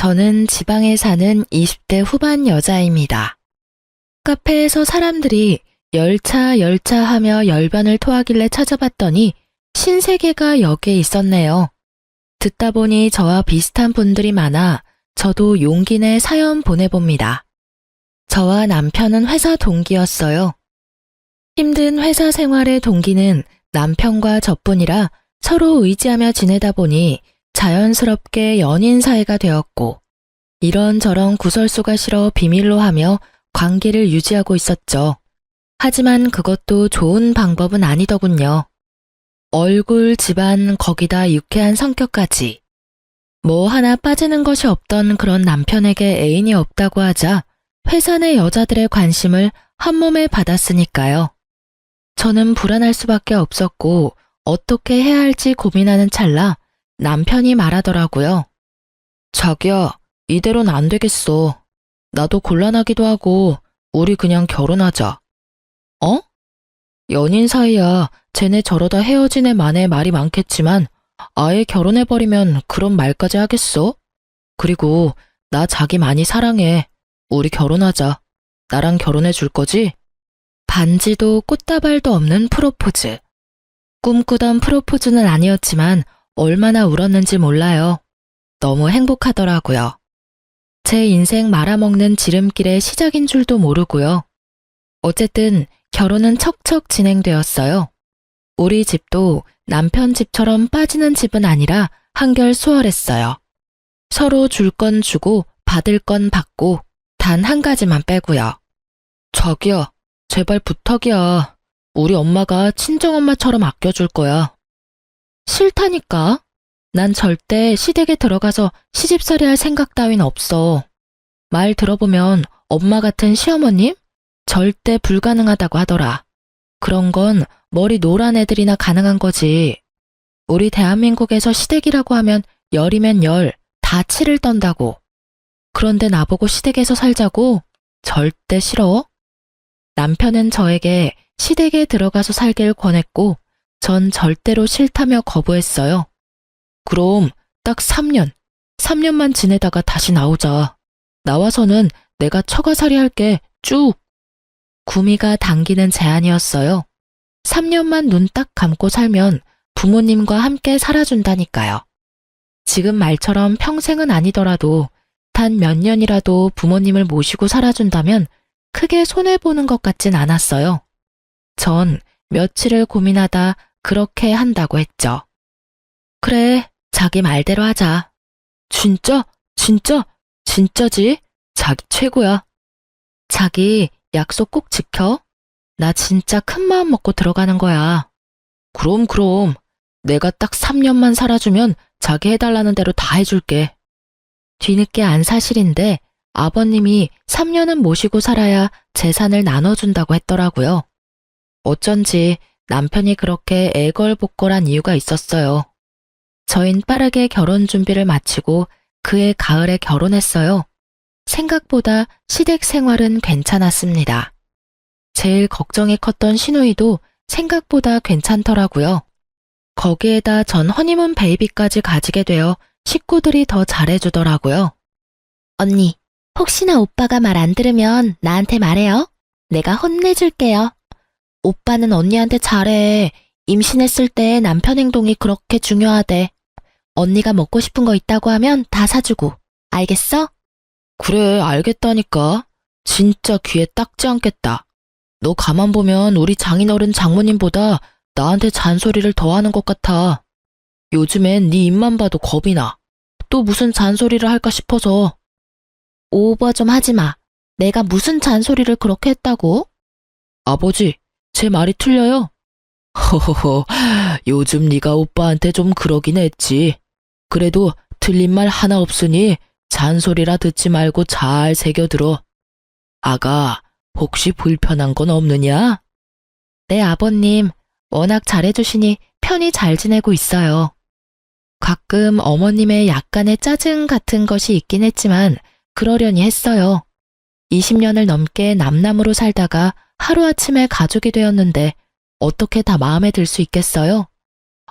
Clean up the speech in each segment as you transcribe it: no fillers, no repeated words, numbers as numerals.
저는 지방에 사는 20대 후반 여자입니다. 카페에서 사람들이 열차 하며 열변을 토하길래 찾아봤더니 신세계가 여기에 있었네요. 듣다 보니 저와 비슷한 분들이 많아 저도 용기 내 사연 보내봅니다. 저와 남편은 회사 동기였어요. 힘든 회사 생활의 동기는 남편과 저뿐이라 서로 의지하며 지내다 보니 자연스럽게 연인 사이가 되었고 이런저런 구설수가 싫어 비밀로 하며 관계를 유지하고 있었죠. 하지만 그것도 좋은 방법은 아니더군요. 얼굴, 집안, 거기다 유쾌한 성격까지. 뭐 하나 빠지는 것이 없던 그런 남편에게 애인이 없다고 하자 회사 내 여자들의 관심을 한몸에 받았으니까요. 저는 불안할 수밖에 없었고 어떻게 해야 할지 고민하는 찰나 남편이 말하더라고요. 자기야, 이대로는 안 되겠어. 나도 곤란하기도 하고 우리 그냥 결혼하자. 어? 연인 사이야. 쟤네 저러다 헤어진 애 만에 말이 많겠지만 아예 결혼해버리면 그런 말까지 하겠어? 그리고 나 자기 많이 사랑해. 우리 결혼하자. 나랑 결혼해 줄 거지? 반지도 꽃다발도 없는 프로포즈. 꿈꾸던 프로포즈는 아니었지만 얼마나 울었는지 몰라요. 너무 행복하더라고요. 제 인생 말아먹는 지름길의 시작인 줄도 모르고요. 어쨌든 결혼은 척척 진행되었어요. 우리 집도 남편 집처럼 빠지는 집은 아니라 한결 수월했어요. 서로 줄 건 주고 받을 건 받고 단 한 가지만 빼고요. 자기야, 제발 부탁이야. 우리 엄마가 친정엄마처럼 아껴줄 거야. 싫다니까. 난 절대 시댁에 들어가서 시집살이 할 생각 따윈 없어. 말 들어보면 엄마 같은 시어머님? 절대 불가능하다고 하더라. 그런 건 머리 노란 애들이나 가능한 거지. 우리 대한민국에서 시댁이라고 하면 열이면 열, 다 치를 떤다고. 그런데 나보고 시댁에서 살자고? 절대 싫어. 남편은 저에게 시댁에 들어가서 살길 권했고 전 절대로 싫다며 거부했어요. 그럼 딱 3년만 지내다가 다시 나오자. 나와서는 내가 처가살이 할게 쭉. 구미가 당기는 제안이었어요. 3년만 눈 딱 감고 살면 부모님과 함께 살아준다니까요. 지금 말처럼 평생은 아니더라도 단 몇 년이라도 부모님을 모시고 살아준다면 크게 손해보는 것 같진 않았어요. 전 며칠을 고민하다 그렇게 한다고 했죠. 그래, 자기 말대로 하자. 진짜? 진짜지? 자기 최고야. 자기 약속 꼭 지켜. 나 진짜 큰 마음 먹고 들어가는 거야. 그럼. 내가 딱 3년만 살아주면 자기 해달라는 대로 다 해줄게. 뒤늦게 안 사실인데 아버님이 3년은 모시고 살아야 재산을 나눠준다고 했더라고요. 어쩐지 남편이 그렇게 애걸복걸한 이유가 있었어요. 저흰 빠르게 결혼 준비를 마치고 그해 가을에 결혼했어요. 생각보다 시댁 생활은 괜찮았습니다. 제일 걱정이 컸던 시누이도 생각보다 괜찮더라고요. 거기에다 전 허니문 베이비까지 가지게 되어 식구들이 더 잘해주더라고요. 언니, 혹시나 오빠가 말 안 들으면 나한테 말해요. 내가 혼내줄게요. 오빠는 언니한테 잘해. 임신했을 때 남편 행동이 그렇게 중요하대. 언니가 먹고 싶은 거 있다고 하면 다 사주고. 알겠어? 그래, 알겠다니까. 진짜 귀에 딱지 않겠다. 너 가만 보면 우리 장인어른 장모님보다 나한테 잔소리를 더 하는 것 같아. 요즘엔 네 입만 봐도 겁이 나. 또 무슨 잔소리를 할까 싶어서. 오버 좀 하지 마. 내가 무슨 잔소리를 그렇게 했다고? 아버지, 제 말이 틀려요? 허허허, 요즘 네가 오빠한테 좀 그러긴 했지. 그래도 틀린 말 하나 없으니 잔소리라 듣지 말고 잘 새겨들어. 아가, 혹시 불편한 건 없느냐? 네, 아버님. 워낙 잘해주시니 편히 잘 지내고 있어요. 가끔 어머님의 약간의 짜증 같은 것이 있긴 했지만 그러려니 했어요. 20년을 넘게 남남으로 살다가 하루아침에 가족이 되었는데 어떻게 다 마음에 들 수 있겠어요?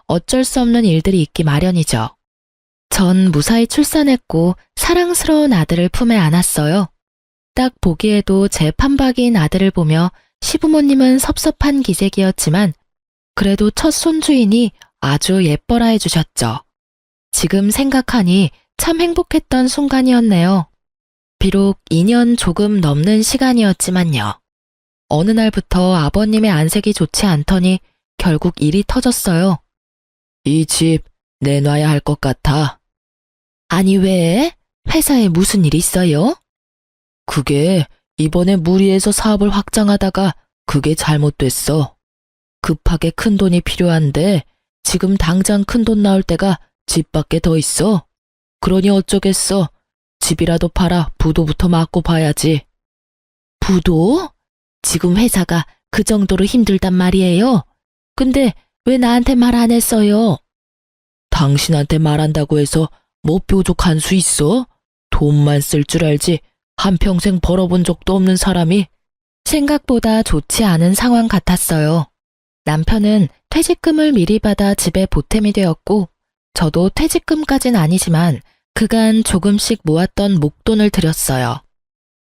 어쩔 수 없는 일들이 있기 마련이죠. 전 무사히 출산했고 사랑스러운 아들을 품에 안았어요. 딱 보기에도 제 판박이인 아들을 보며 시부모님은 섭섭한 기색이었지만 그래도 첫 손주이니 아주 예뻐라 해주셨죠. 지금 생각하니 참 행복했던 순간이었네요. 비록 2년 조금 넘는 시간이었지만요. 어느 날부터 아버님의 안색이 좋지 않더니 결국 일이 터졌어요. 이 집 내놔야 할 것 같아. 아니 왜? 회사에 무슨 일 있어요? 그게 이번에 무리해서 사업을 확장하다가 그게 잘못됐어. 급하게 큰 돈이 필요한데 지금 당장 큰 돈 나올 때가 집밖에 더 있어. 그러니 어쩌겠어. 집이라도 팔아 부도부터 맞고 봐야지. 부도? 지금 회사가 그 정도로 힘들단 말이에요. 근데 왜 나한테 말 안 했어요? 당신한테 말한다고 해서 뭐 뾰족한 수 있어? 돈만 쓸 줄 알지 한평생 벌어본 적도 없는 사람이. 생각보다 좋지 않은 상황 같았어요. 남편은 퇴직금을 미리 받아 집에 보탬이 되었고 저도 퇴직금까진 아니지만 그간 조금씩 모았던 목돈을 드렸어요.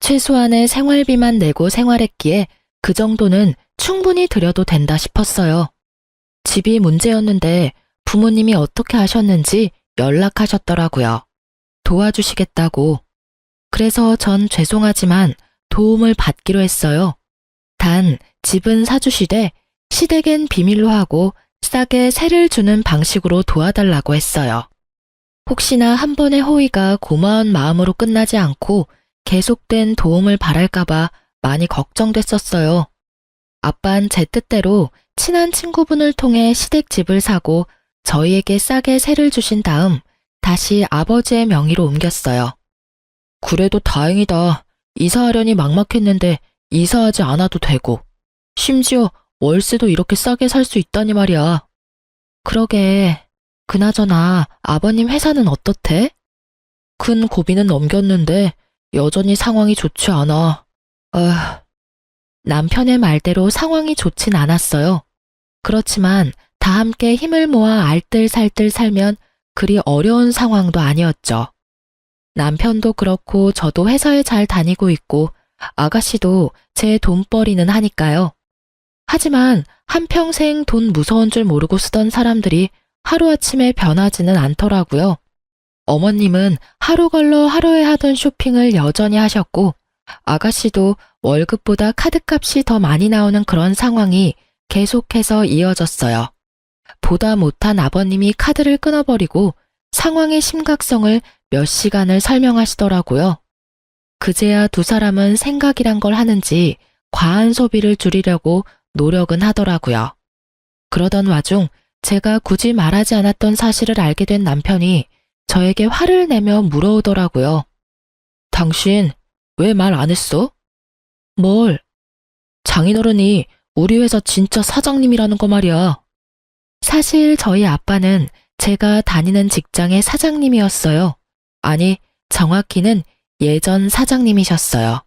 최소한의 생활비만 내고 생활했기에 그 정도는 충분히 드려도 된다 싶었어요. 집이 문제였는데 부모님이 어떻게 하셨는지 연락하셨더라고요. 도와주시겠다고. 그래서 전 죄송하지만 도움을 받기로 했어요. 단 집은 사주시되 시댁엔 비밀로 하고 싸게 세를 주는 방식으로 도와달라고 했어요. 혹시나 한 번의 호의가 고마운 마음으로 끝나지 않고 계속된 도움을 바랄까봐 많이 걱정됐었어요. 아빤 제 뜻대로 친한 친구분을 통해 시댁 집을 사고 저희에게 싸게 세를 주신 다음 다시 아버지의 명의로 옮겼어요. 그래도 다행이다. 이사하려니 막막했는데 이사하지 않아도 되고 심지어 월세도 이렇게 싸게 살 수 있다니 말이야. 그러게. 그나저나 아버님 회사는 어떻대? 큰 고비는 넘겼는데 여전히 상황이 좋지 않아. 남편의 말대로 상황이 좋진 않았어요. 그렇지만 다 함께 힘을 모아 알뜰살뜰 살면 그리 어려운 상황도 아니었죠. 남편도 그렇고 저도 회사에 잘 다니고 있고 아가씨도 제 돈벌이는 하니까요. 하지만 한평생 돈 무서운 줄 모르고 쓰던 사람들이 하루아침에 변하지는 않더라고요. 어머님은 하루 걸러 하루에 하던 쇼핑을 여전히 하셨고 아가씨도 월급보다 카드값이 더 많이 나오는 그런 상황이 계속해서 이어졌어요. 보다 못한 아버님이 카드를 끊어버리고 상황의 심각성을 몇 시간을 설명하시더라고요. 그제야 두 사람은 생각이란 걸 하는지 과한 소비를 줄이려고 노력은 하더라고요. 그러던 와중 제가 굳이 말하지 않았던 사실을 알게 된 남편이 저에게 화를 내며 물어오더라고요. 당신 왜 말 안 했어? 뭘? 장인어른이 우리 회사 진짜 사장님이라는 거 말이야. 사실 저희 아빠는 제가 다니는 직장의 사장님이었어요. 아니, 정확히는 예전 사장님이셨어요.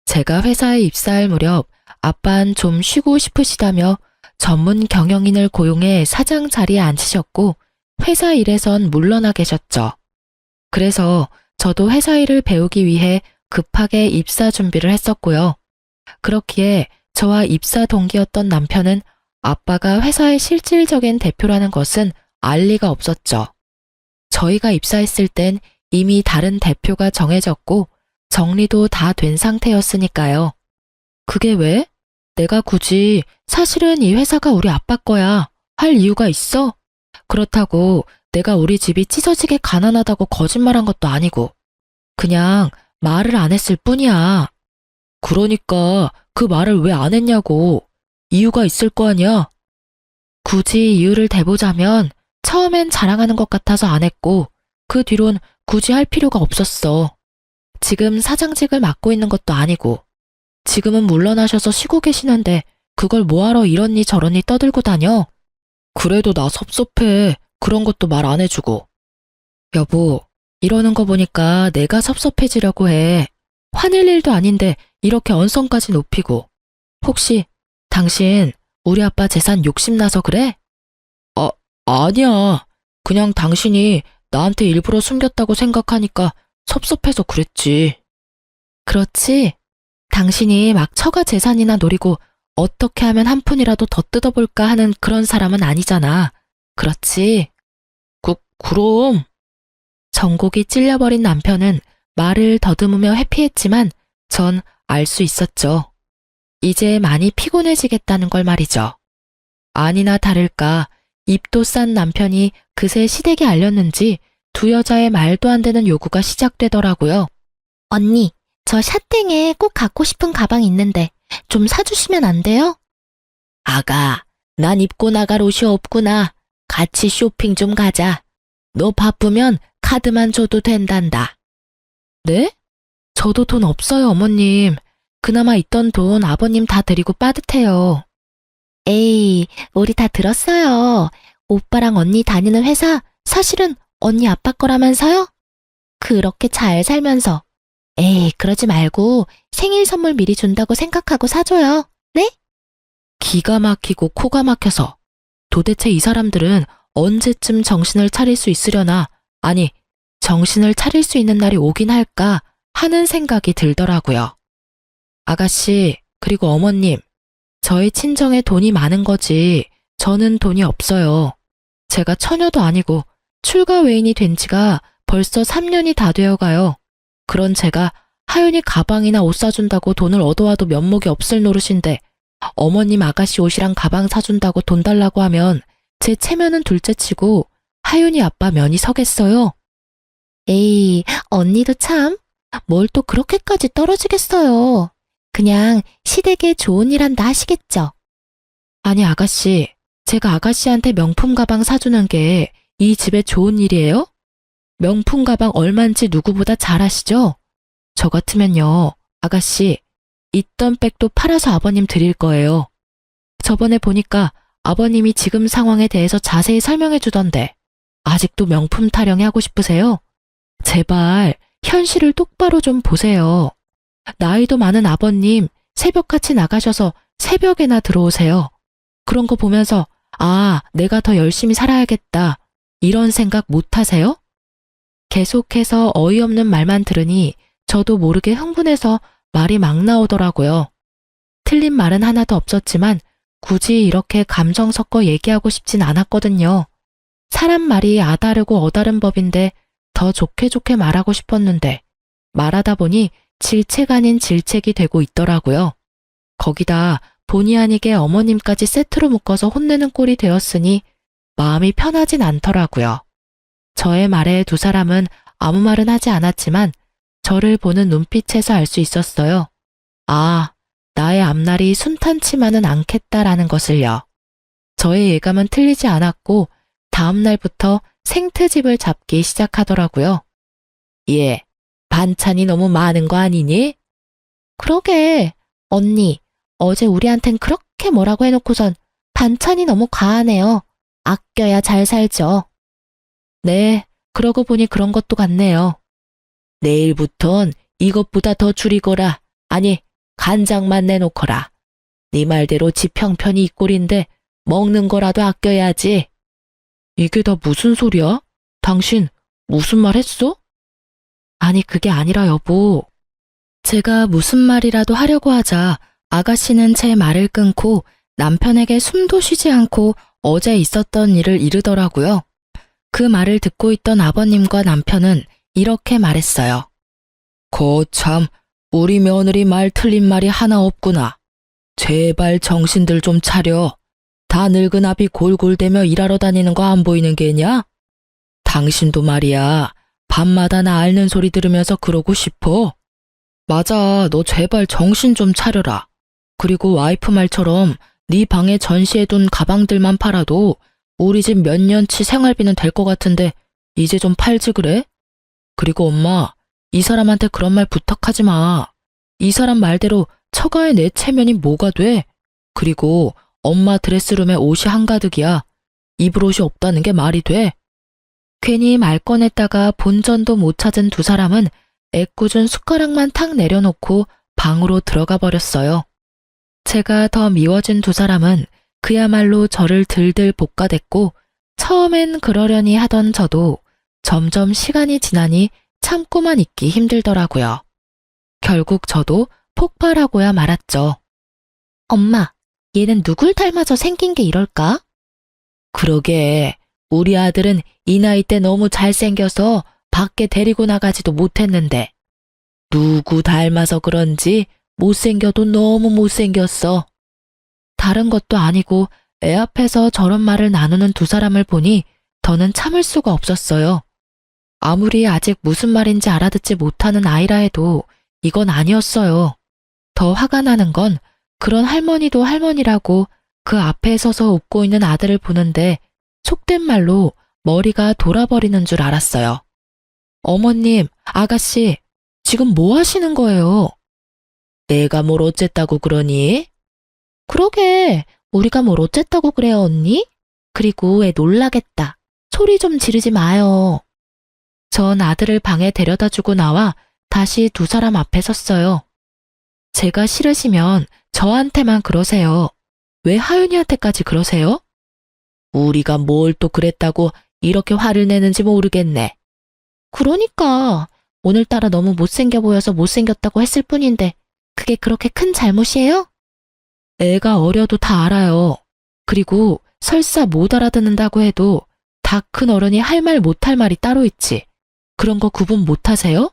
제가 회사에 입사할 무렵 아빠는 좀 쉬고 싶으시다며 전문 경영인을 고용해 사장 자리에 앉히셨고 회사 일에선 물러나 계셨죠. 그래서 저도 회사 일을 배우기 위해 급하게 입사 준비를 했었고요. 그렇기에 저와 입사 동기였던 남편은 아빠가 회사의 실질적인 대표라는 것은 알 리가 없었죠. 저희가 입사했을 땐 이미 다른 대표가 정해졌고 정리도 다 된 상태였으니까요. 그게 왜? 내가 굳이 사실은 이 회사가 우리 아빠 거야 할 이유가 있어? 그렇다고 내가 우리 집이 찢어지게 가난하다고 거짓말한 것도 아니고 그냥 말을 안 했을 뿐이야. 그러니까 그 말을 왜 안 했냐고. 이유가 있을 거 아니야? 굳이 이유를 대보자면 처음엔 자랑하는 것 같아서 안 했고 그 뒤론 굳이 할 필요가 없었어. 지금 사장직을 맡고 있는 것도 아니고 지금은 물러나셔서 쉬고 계시는데 그걸 뭐하러 이러니 저러니 떠들고 다녀? 그래도 나 섭섭해. 그런 것도 말 안 해주고. 여보, 이러는 거 보니까 내가 섭섭해지려고 해. 화낼 일도 아닌데 이렇게 언성까지 높이고. 혹시 당신 우리 아빠 재산 욕심나서 그래? 아니야. 그냥 당신이 나한테 일부러 숨겼다고 생각하니까 섭섭해서 그랬지. 그렇지. 당신이 막 처가 재산이나 노리고 어떻게 하면 한 푼이라도 더 뜯어볼까 하는 그런 사람은 아니잖아. 그렇지? 그럼. 정곡이 찔려버린 남편은 말을 더듬으며 회피했지만 전 알 수 있었죠. 이제 많이 피곤해지겠다는 걸 말이죠. 아니나 다를까 입도 싼 남편이 그새 시댁에 알렸는지 두 여자의 말도 안 되는 요구가 시작되더라고요. 언니, 저 샤땡에 꼭 갖고 싶은 가방 있는데 좀 사주시면 안 돼요? 아가, 난 입고 나갈 옷이 없구나. 같이 쇼핑 좀 가자. 너 바쁘면 카드만 줘도 된단다. 네? 저도 돈 없어요, 어머님. 그나마 있던 돈 아버님 다 드리고 빠듯해요. 에이, 우리 다 들었어요. 오빠랑 언니 다니는 회사 사실은 언니 아빠 거라면서요? 그렇게 잘 살면서. 에이, 그러지 말고 생일 선물 미리 준다고 생각하고 사줘요. 네? 기가 막히고 코가 막혀서 도대체 이 사람들은 언제쯤 정신을 차릴 수 있으려나, 아니, 정신을 차릴 수 있는 날이 오긴 할까 하는 생각이 들더라고요. 아가씨, 그리고 어머님, 저희 친정에 돈이 많은 거지 저는 돈이 없어요. 제가 처녀도 아니고 출가 외인이 된 지가 벌써 3년이 다 되어가요. 그런 제가 하윤이 가방이나 옷 사준다고 돈을 얻어와도 면목이 없을 노릇인데 어머님 아가씨 옷이랑 가방 사준다고 돈 달라고 하면 제 체면은 둘째치고 하윤이 아빠 면이 서겠어요? 에이, 언니도 참, 뭘 또 그렇게까지 떨어지겠어요. 그냥 시댁에 좋은 일 한다 하시겠죠. 아니 아가씨, 제가 아가씨한테 명품 가방 사주는 게 이 집에 좋은 일이에요? 명품 가방 얼만지 누구보다 잘 아시죠? 저 같으면요, 아가씨, 있던 백도 팔아서 아버님 드릴 거예요. 저번에 보니까 아버님이 지금 상황에 대해서 자세히 설명해 주던데 아직도 명품 타령이 하고 싶으세요? 제발 현실을 똑바로 좀 보세요. 나이도 많은 아버님 새벽같이 나가셔서 새벽에나 들어오세요. 그런 거 보면서 아, 내가 더 열심히 살아야겠다 이런 생각 못 하세요? 계속해서 어이없는 말만 들으니 저도 모르게 흥분해서 말이 막 나오더라고요. 틀린 말은 하나도 없었지만 굳이 이렇게 감정 섞어 얘기하고 싶진 않았거든요. 사람 말이 아다르고 어다른 법인데 더 좋게 좋게 말하고 싶었는데 말하다 보니 질책 아닌 질책이 되고 있더라고요. 거기다 본의 아니게 어머님까지 세트로 묶어서 혼내는 꼴이 되었으니 마음이 편하진 않더라고요. 저의 말에 두 사람은 아무 말은 하지 않았지만 저를 보는 눈빛에서 알 수 있었어요. 아, 나의 앞날이 순탄치만은 않겠다라는 것을요. 저의 예감은 틀리지 않았고 다음 날부터 생트집을 잡기 시작하더라고요. 예, 반찬이 너무 많은 거 아니니? 그러게, 언니, 어제 우리한텐 그렇게 뭐라고 해놓고선 반찬이 너무 과하네요. 아껴야 잘 살죠. 네, 그러고 보니 그런 것도 같네요. 내일부턴 이것보다 더 줄이거라. 아니, 간장만 내놓거라. 네 말대로 집 형편이 이 꼴인데 먹는 거라도 아껴야지. 이게 다 무슨 소리야? 당신 무슨 말 했어? 아니, 그게 아니라 여보. 제가 무슨 말이라도 하려고 하자 아가씨는 제 말을 끊고 남편에게 숨도 쉬지 않고 어제 있었던 일을 이르더라고요. 그 말을 듣고 있던 아버님과 남편은 이렇게 말했어요. 거참, 우리 며느리 말 틀린 말이 하나 없구나. 제발 정신들 좀 차려. 다 늙은 아비 골골대며 일하러 다니는 거 안 보이는 게냐? 당신도 말이야, 밤마다 나 앓는 소리 들으면서 그러고 싶어. 맞아, 너 제발 정신 좀 차려라. 그리고 와이프 말처럼 네 방에 전시해둔 가방들만 팔아도 우리 집 몇 년치 생활비는 될 것 같은데 이제 좀 팔지 그래? 그리고 엄마, 이 사람한테 그런 말 부탁하지 마. 이 사람 말대로 처가의 내 체면이 뭐가 돼? 그리고 엄마 드레스룸에 옷이 한가득이야. 입을 옷이 없다는 게 말이 돼? 괜히 말 꺼냈다가 본전도 못 찾은 두 사람은 애꿎은 숟가락만 탁 내려놓고 방으로 들어가 버렸어요. 제가 더 미워진 두 사람은 그야말로 저를 들들 볶아댔고 처음엔 그러려니 하던 저도 점점 시간이 지나니 참고만 있기 힘들더라고요. 결국 저도 폭발하고야 말았죠. 엄마, 얘는 누굴 닮아서 생긴 게 이럴까? 그러게, 우리 아들은 이 나이 때 너무 잘생겨서 밖에 데리고 나가지도 못했는데 누구 닮아서 그런지 못생겨도 너무 못생겼어. 다른 것도 아니고 애 앞에서 저런 말을 나누는 두 사람을 보니 더는 참을 수가 없었어요. 아무리 아직 무슨 말인지 알아듣지 못하는 아이라 해도 이건 아니었어요. 더 화가 나는 건 그런 할머니도 할머니라고 그 앞에 서서 웃고 있는 아들을 보는데 속된 말로 머리가 돌아버리는 줄 알았어요. 어머님, 아가씨, 지금 뭐 하시는 거예요? 내가 뭘 어쨌다고 그러니? 그러게, 우리가 뭘 어쨌다고 그래요, 언니? 그리고 애 놀라겠다. 소리 좀 지르지 마요. 전 아들을 방에 데려다 주고 나와 다시 두 사람 앞에 섰어요. 제가 싫으시면 저한테만 그러세요. 왜 하윤이한테까지 그러세요? 우리가 뭘 또 그랬다고 이렇게 화를 내는지 모르겠네. 그러니까 오늘따라 너무 못생겨 보여서 못생겼다고 했을 뿐인데 그게 그렇게 큰 잘못이에요? 애가 어려도 다 알아요. 그리고 설사 못 알아듣는다고 해도 다 큰 어른이 할 말 못할 말이 따로 있지. 그런 거 구분 못하세요?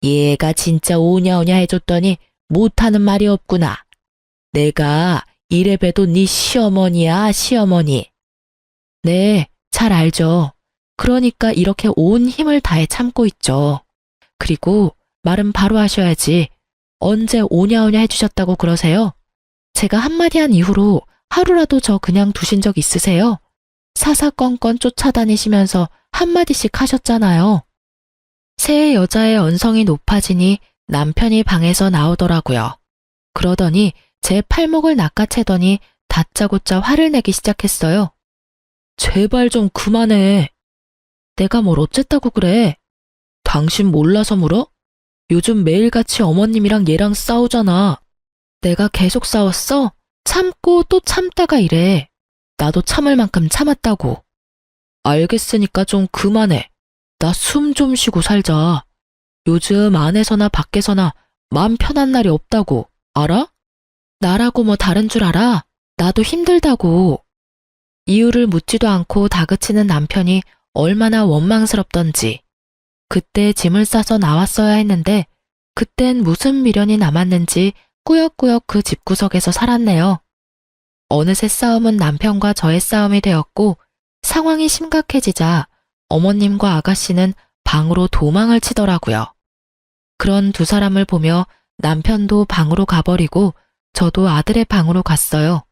얘가 진짜 오냐오냐 해줬더니 못하는 말이 없구나. 내가 이래봬도 네 시어머니야, 시어머니. 네, 잘 알죠. 그러니까 이렇게 온 힘을 다해 참고 있죠. 그리고 말은 바로 하셔야지. 언제 오냐오냐 해주셨다고 그러세요? 제가 한마디 한 이후로 하루라도 저 그냥 두신 적 있으세요? 사사건건 쫓아다니시면서 한마디씩 하셨잖아요. 새 여자의 언성이 높아지니 남편이 방에서 나오더라고요. 그러더니 제 팔목을 낚아채더니 다짜고짜 화를 내기 시작했어요. 제발 좀 그만해. 내가 뭘 어쨌다고 그래? 당신 몰라서 물어? 요즘 매일같이 어머님이랑 얘랑 싸우잖아. 내가 계속 싸웠어? 참고 또 참다가 이래. 나도 참을 만큼 참았다고. 알겠으니까 좀 그만해. 나 숨 좀 쉬고 살자. 요즘 안에서나 밖에서나 마음 편한 날이 없다고. 알아? 나라고 뭐 다른 줄 알아? 나도 힘들다고. 이유를 묻지도 않고 다그치는 남편이 얼마나 원망스럽던지. 그때 짐을 싸서 나왔어야 했는데 그땐 무슨 미련이 남았는지 꾸역꾸역 그 집구석에서 살았네요. 어느새 싸움은 남편과 저의 싸움이 되었고 상황이 심각해지자 어머님과 아가씨는 방으로 도망을 치더라고요. 그런 두 사람을 보며 남편도 방으로 가버리고 저도 아들의 방으로 갔어요.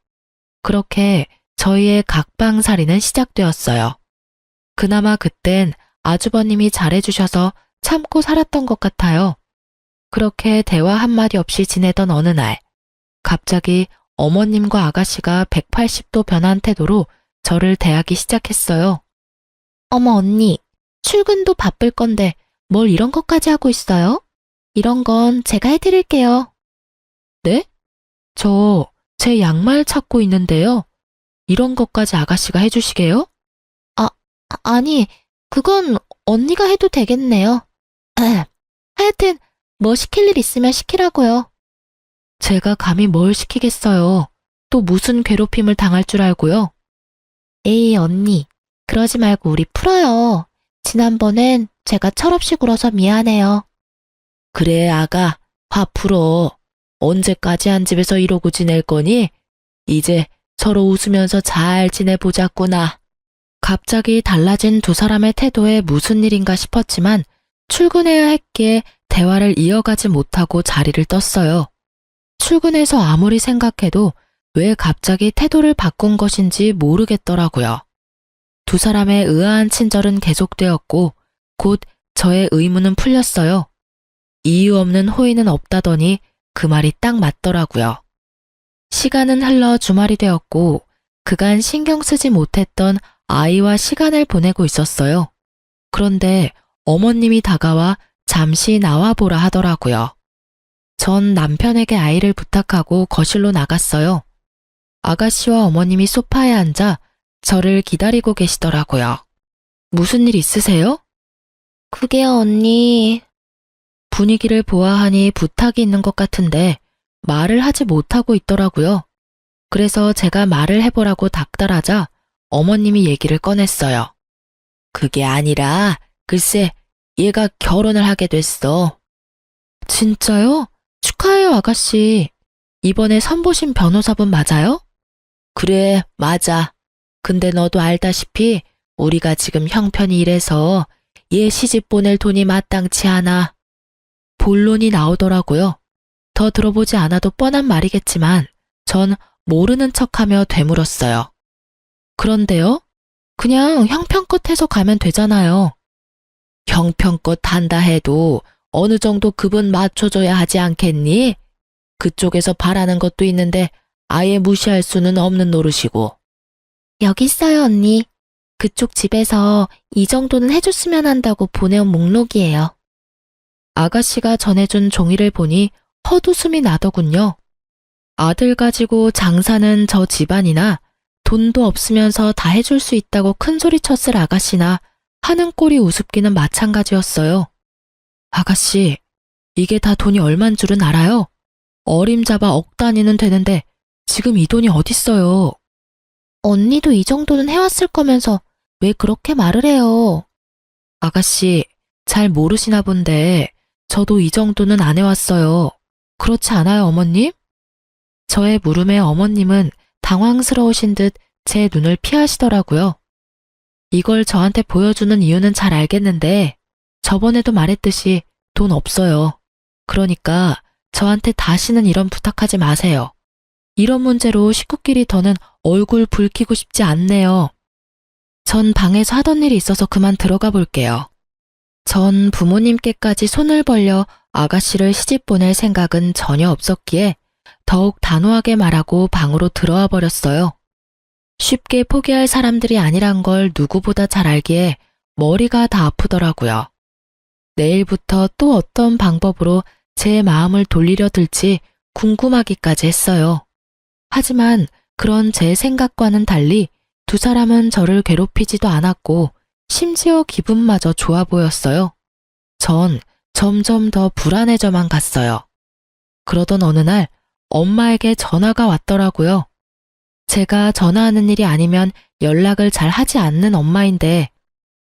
그렇게 저희의 각방살이는 시작되었어요. 그나마 그땐 아주버님이 잘해주셔서 참고 살았던 것 같아요. 그렇게 대화 한마디 없이 지내던 어느 날, 갑자기 어머님과 아가씨가 180도 변한 태도로 저를 대하기 시작했어요. 어머 언니, 출근도 바쁠 건데 뭘 이런 것까지 하고 있어요? 이런 건 제가 해드릴게요. 네? 제 양말 찾고 있는데요. 이런 것까지 아가씨가 해주시게요? 아니, 그건 언니가 해도 되겠네요. 하여튼 뭐 시킬 일 있으면 시키라고요. 제가 감히 뭘 시키겠어요. 또 무슨 괴롭힘을 당할 줄 알고요. 에이 언니, 그러지 말고 우리 풀어요. 지난번엔 제가 철없이 굴어서 미안해요. 그래 아가, 화 풀어. 언제까지 한 집에서 이러고 지낼 거니? 이제 서로 웃으면서 잘 지내보자꾸나. 갑자기 달라진 두 사람의 태도에 무슨 일인가 싶었지만 출근해야 했기에 대화를 이어가지 못하고 자리를 떴어요. 출근해서 아무리 생각해도 왜 갑자기 태도를 바꾼 것인지 모르겠더라고요. 두 사람의 의아한 친절은 계속되었고 곧 저의 의문은 풀렸어요. 이유 없는 호의는 없다더니 그 말이 딱 맞더라고요. 시간은 흘러 주말이 되었고 그간 신경 쓰지 못했던 아이와 시간을 보내고 있었어요. 그런데 어머님이 다가와 잠시 나와보라 하더라고요. 전 남편에게 아이를 부탁하고 거실로 나갔어요. 아가씨와 어머님이 소파에 앉아 저를 기다리고 계시더라고요. 무슨 일 있으세요? 그게요, 언니. 분위기를 보아하니 부탁이 있는 것 같은데 말을 하지 못하고 있더라고요. 그래서 제가 말을 해보라고 닥달하자 어머님이 얘기를 꺼냈어요. 그게 아니라 글쎄 얘가 결혼을 하게 됐어. 진짜요? 축하해요, 아가씨. 이번에 선보신 변호사분 맞아요? 그래, 맞아. 근데 너도 알다시피 우리가 지금 형편이 이래서 얘 시집 보낼 돈이 마땅치 않아. 본론이 나오더라고요. 더 들어보지 않아도 뻔한 말이겠지만 전 모르는 척하며 되물었어요. 그런데요? 그냥 형편껏 해서 가면 되잖아요. 형편껏 한다 해도 어느 정도 급은 맞춰줘야 하지 않겠니? 그쪽에서 바라는 것도 있는데 아예 무시할 수는 없는 노릇이고. 여기 있어요, 언니. 그쪽 집에서 이 정도는 해줬으면 한다고 보내온 목록이에요. 아가씨가 전해준 종이를 보니 헛웃음이 나더군요. 아들 가지고 장사는 저 집안이나 돈도 없으면서 다 해줄 수 있다고 큰소리 쳤을 아가씨나 하는 꼴이 우습기는 마찬가지였어요. 아가씨, 이게 다 돈이 얼만 줄은 알아요? 어림잡아 억 단위는 되는데 지금 이 돈이 어딨어요? 언니도 이 정도는 해왔을 거면서 왜 그렇게 말을 해요? 아가씨, 잘 모르시나 본데 저도 이 정도는 안 해왔어요. 그렇지 않아요, 어머님? 저의 물음에 어머님은 당황스러우신 듯 제 눈을 피하시더라고요. 이걸 저한테 보여주는 이유는 잘 알겠는데 저번에도 말했듯이 돈 없어요. 그러니까 저한테 다시는 이런 부탁하지 마세요. 이런 문제로 식구끼리 더는 얼굴 붉히고 싶지 않네요. 전 방에서 하던 일이 있어서 그만 들어가 볼게요. 전 부모님께까지 손을 벌려 아가씨를 시집 보낼 생각은 전혀 없었기에 더욱 단호하게 말하고 방으로 들어와 버렸어요. 쉽게 포기할 사람들이 아니란 걸 누구보다 잘 알기에 머리가 다 아프더라고요. 내일부터 또 어떤 방법으로 제 마음을 돌리려 들지 궁금하기까지 했어요. 하지만 그런 제 생각과는 달리 두 사람은 저를 괴롭히지도 않았고 심지어 기분마저 좋아 보였어요. 전 점점 더 불안해져만 갔어요. 그러던 어느 날 엄마에게 전화가 왔더라고요. 제가 전화하는 일이 아니면 연락을 잘 하지 않는 엄마인데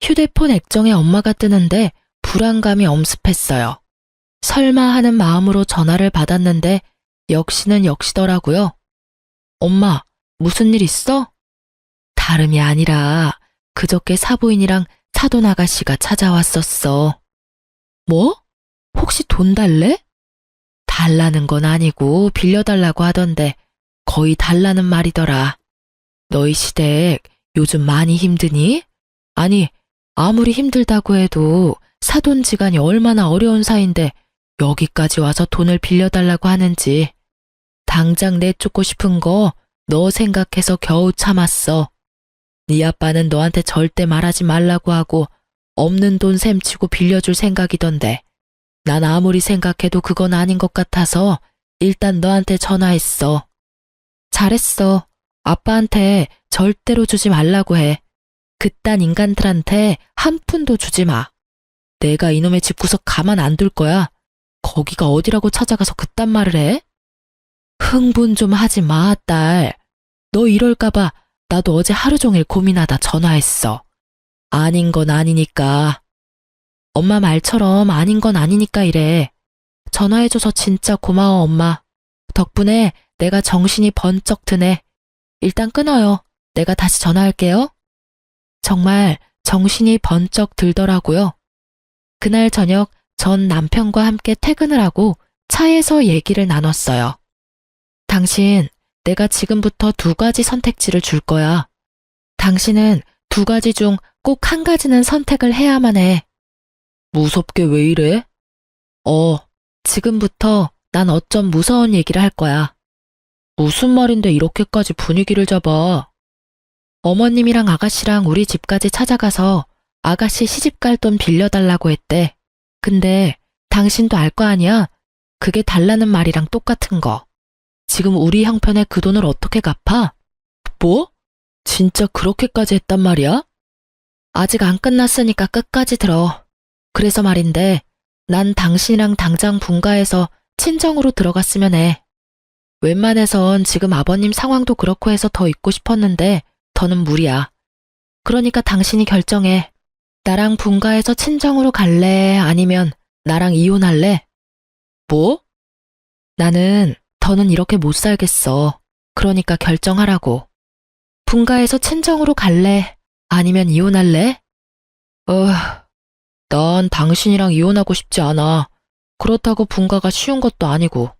휴대폰 액정에 엄마가 뜨는데 불안감이 엄습했어요. 설마 하는 마음으로 전화를 받았는데 역시는 역시더라고요. 엄마, 무슨 일 있어? 다름이 아니라 그저께 사부인이랑 사돈 아가씨가 찾아왔었어. 뭐? 혹시 돈 달래? 달라는 건 아니고 빌려달라고 하던데 거의 달라는 말이더라. 너희 시댁 요즘 많이 힘드니? 아니, 아무리 힘들다고 해도 사돈지간이 얼마나 어려운 사이인데 여기까지 와서 돈을 빌려달라고 하는지. 당장 내쫓고 싶은 거 너 생각해서 겨우 참았어. 네 아빠는 너한테 절대 말하지 말라고 하고 없는 돈 셈치고 빌려줄 생각이던데 난 아무리 생각해도 그건 아닌 것 같아서 일단 너한테 전화했어. 잘했어. 아빠한테 절대로 주지 말라고 해. 그딴 인간들한테 한 푼도 주지 마. 내가 이놈의 집구석 가만 안 둘 거야. 거기가 어디라고 찾아가서 그딴 말을 해? 흥분 좀 하지 마, 딸. 너 이럴까봐 나도 어제 하루 종일 고민하다 전화했어. 아닌 건 아니니까. 엄마 말처럼 아닌 건 아니니까 이래. 전화해줘서 진짜 고마워, 엄마. 덕분에 내가 정신이 번쩍 드네. 일단 끊어요. 내가 다시 전화할게요. 정말 정신이 번쩍 들더라고요. 그날 저녁 전 남편과 함께 퇴근을 하고 차에서 얘기를 나눴어요. 당신, 내가 지금부터 두 가지 선택지를 줄 거야. 당신은 두 가지 중 꼭 한 가지는 선택을 해야만 해. 무섭게 왜 이래? 지금부터 난 어쩜 무서운 얘기를 할 거야. 무슨 말인데 이렇게까지 분위기를 잡아? 어머님이랑 아가씨랑 우리 집까지 찾아가서 아가씨 시집갈 돈 빌려달라고 했대. 근데 당신도 알 거 아니야? 그게 달라는 말이랑 똑같은 거. 지금 우리 형편에 그 돈을 어떻게 갚아? 뭐? 진짜 그렇게까지 했단 말이야? 아직 안 끝났으니까 끝까지 들어. 그래서 말인데 난 당신이랑 당장 분가해서 친정으로 들어갔으면 해. 웬만해선 지금 아버님 상황도 그렇고 해서 더 있고 싶었는데 더는 무리야. 그러니까 당신이 결정해. 나랑 분가해서 친정으로 갈래? 아니면 나랑 이혼할래? 뭐? 나는 더는 이렇게 못 살겠어. 그러니까 결정하라고. 분가해서 친정으로 갈래? 아니면 이혼할래? 난 당신이랑 이혼하고 싶지 않아. 그렇다고 분가가 쉬운 것도 아니고.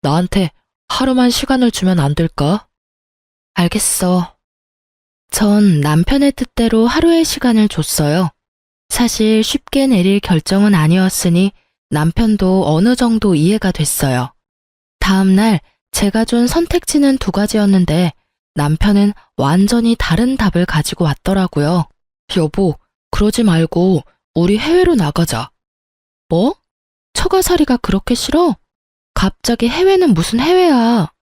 나한테 하루만 시간을 주면 안 될까? 알겠어. 전 남편의 뜻대로 하루의 시간을 줬어요. 사실 쉽게 내릴 결정은 아니었으니 남편도 어느 정도 이해가 됐어요. 다음날 제가 준 선택지는 두 가지였는데 남편은 완전히 다른 답을 가지고 왔더라고요. 여보, 그러지 말고 우리 해외로 나가자. 뭐? 처가살이가 그렇게 싫어? 갑자기 해외는 무슨 해외야?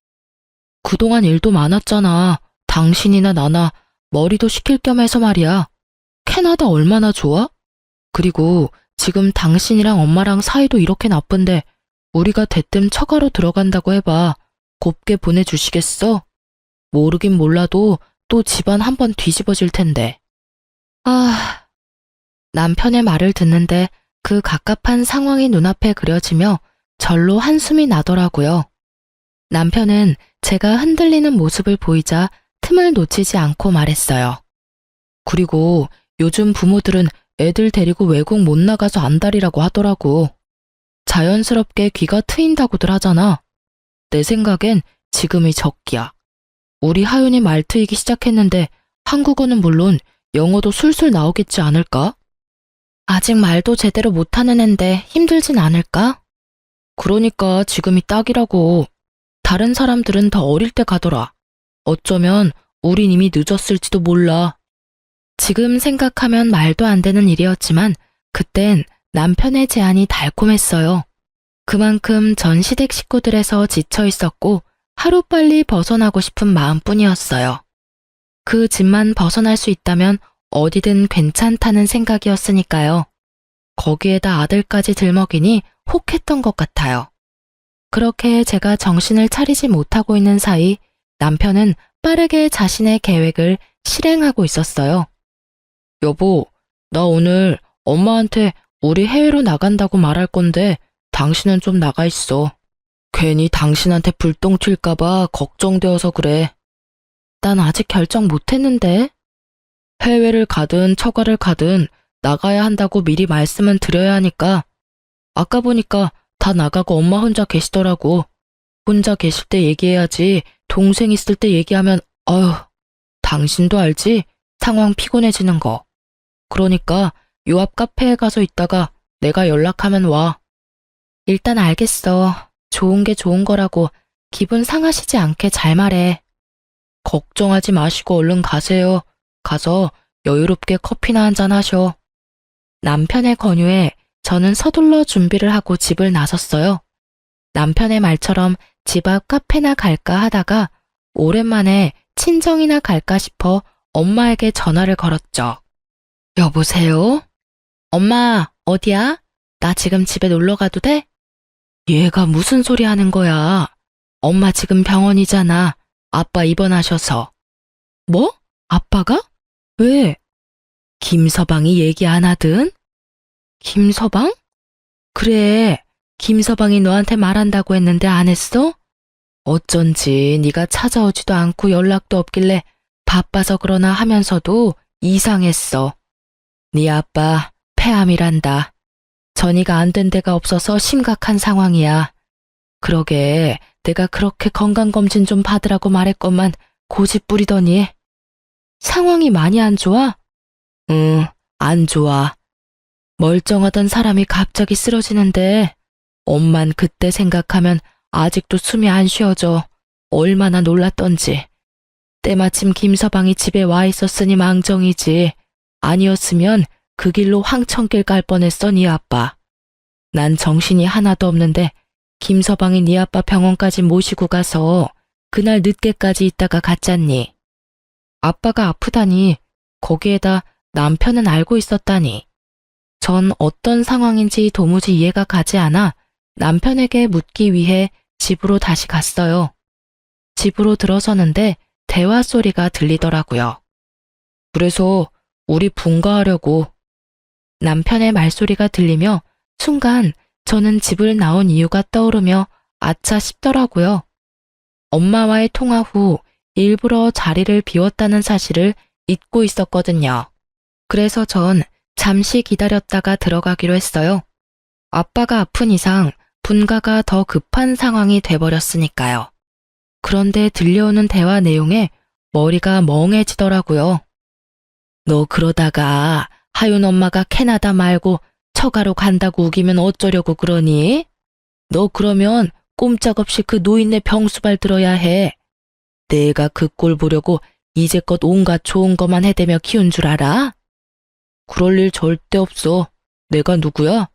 그동안 일도 많았잖아. 당신이나 나나 머리도 식힐 겸 해서 말이야. 캐나다 얼마나 좋아? 그리고 지금 당신이랑 엄마랑 사이도 이렇게 나쁜데 우리가 대뜸 처가로 들어간다고 해봐. 곱게 보내주시겠어? 모르긴 몰라도 또 집안 한번 뒤집어질 텐데. 남편의 말을 듣는데 그 갑갑한 상황이 눈앞에 그려지며 절로 한숨이 나더라고요. 남편은 제가 흔들리는 모습을 보이자 틈을 놓치지 않고 말했어요. 그리고 요즘 부모들은 애들 데리고 외국 못 나가서 안달이라고 하더라고. 자연스럽게 귀가 트인다고들 하잖아. 내 생각엔 지금이 적기야. 우리 하윤이 말 트이기 시작했는데 한국어는 물론 영어도 술술 나오겠지 않을까? 아직 말도 제대로 못하는 앤데 힘들진 않을까? 그러니까 지금이 딱이라고. 다른 사람들은 더 어릴 때 가더라. 어쩌면 우린 이미 늦었을지도 몰라. 지금 생각하면 말도 안 되는 일이었지만 그땐 남편의 제안이 달콤했어요. 그만큼 전 시댁 식구들에서 지쳐 있었고 하루빨리 벗어나고 싶은 마음뿐이었어요. 그 집만 벗어날 수 있다면 어디든 괜찮다는 생각이었으니까요. 거기에다 아들까지 들먹이니 혹했던 것 같아요. 그렇게 제가 정신을 차리지 못하고 있는 사이 남편은 빠르게 자신의 계획을 실행하고 있었어요. 여보, 나 오늘 엄마한테 우리 해외로 나간다고 말할 건데 당신은 좀 나가 있어. 괜히 당신한테 불똥 튈까봐 걱정되어서 그래. 난 아직 결정 못했는데. 해외를 가든 처가를 가든 나가야 한다고 미리 말씀은 드려야 하니까. 아까 보니까 다 나가고 엄마 혼자 계시더라고. 혼자 계실 때 얘기해야지 동생 있을 때 얘기하면 당신도 알지? 상황 피곤해지는 거. 그러니까 요 앞 카페에 가서 있다가 내가 연락하면 와. 일단 알겠어. 좋은 게 좋은 거라고 기분 상하시지 않게 잘 말해. 걱정하지 마시고 얼른 가세요. 가서 여유롭게 커피나 한잔 하셔. 남편의 권유에 저는 서둘러 준비를 하고 집을 나섰어요. 남편의 말처럼 집 앞 카페나 갈까 하다가 오랜만에 친정이나 갈까 싶어 엄마에게 전화를 걸었죠. 여보세요? 엄마, 어디야? 나 지금 집에 놀러 가도 돼? 얘가 무슨 소리 하는 거야? 엄마 지금 병원이잖아. 아빠 입원하셔서. 뭐? 아빠가? 왜? 김서방이 얘기 안 하든? 김서방? 그래, 김서방이 너한테 말한다고 했는데 안 했어? 어쩐지 네가 찾아오지도 않고 연락도 없길래 바빠서 그러나 하면서도 이상했어. 네 아빠 폐암이란다. 전이가 안 된 데가 없어서 심각한 상황이야. 그러게 내가 그렇게 건강검진 좀 받으라고 말했건만 고집 부리더니. 상황이 많이 안 좋아? 응, 안 좋아. 멀쩡하던 사람이 갑자기 쓰러지는데 엄만 그때 생각하면 아직도 숨이 안 쉬어져. 얼마나 놀랐던지. 때마침 김서방이 집에 와 있었으니 망정이지. 아니었으면 그 길로 황천길 갈 뻔했어 네 아빠. 난 정신이 하나도 없는데 김서방이 네 아빠 병원까지 모시고 가서 그날 늦게까지 있다가 갔잖니. 아빠가 아프다니 거기에다 남편은 알고 있었다니. 전 어떤 상황인지 도무지 이해가 가지 않아 남편에게 묻기 위해 집으로 다시 갔어요. 집으로 들어서는데 대화 소리가 들리더라고요. 그래서 우리 분가하려고. 남편의 말소리가 들리며 순간 저는 집을 나온 이유가 떠오르며 아차 싶더라고요. 엄마와의 통화 후 일부러 자리를 비웠다는 사실을 잊고 있었거든요. 그래서 전 잠시 기다렸다가 들어가기로 했어요. 아빠가 아픈 이상 분가가 더 급한 상황이 돼버렸으니까요. 그런데 들려오는 대화 내용에 머리가 멍해지더라고요. 너 그러다가 하윤 엄마가 캐나다 말고 처가로 간다고 우기면 어쩌려고 그러니? 너 그러면 꼼짝없이 그 노인네 병수발 들어야 해. 내가 그 꼴 보려고 이제껏 온갖 좋은 것만 해대며 키운 줄 알아? 그럴 일 절대 없어. 내가 누구야?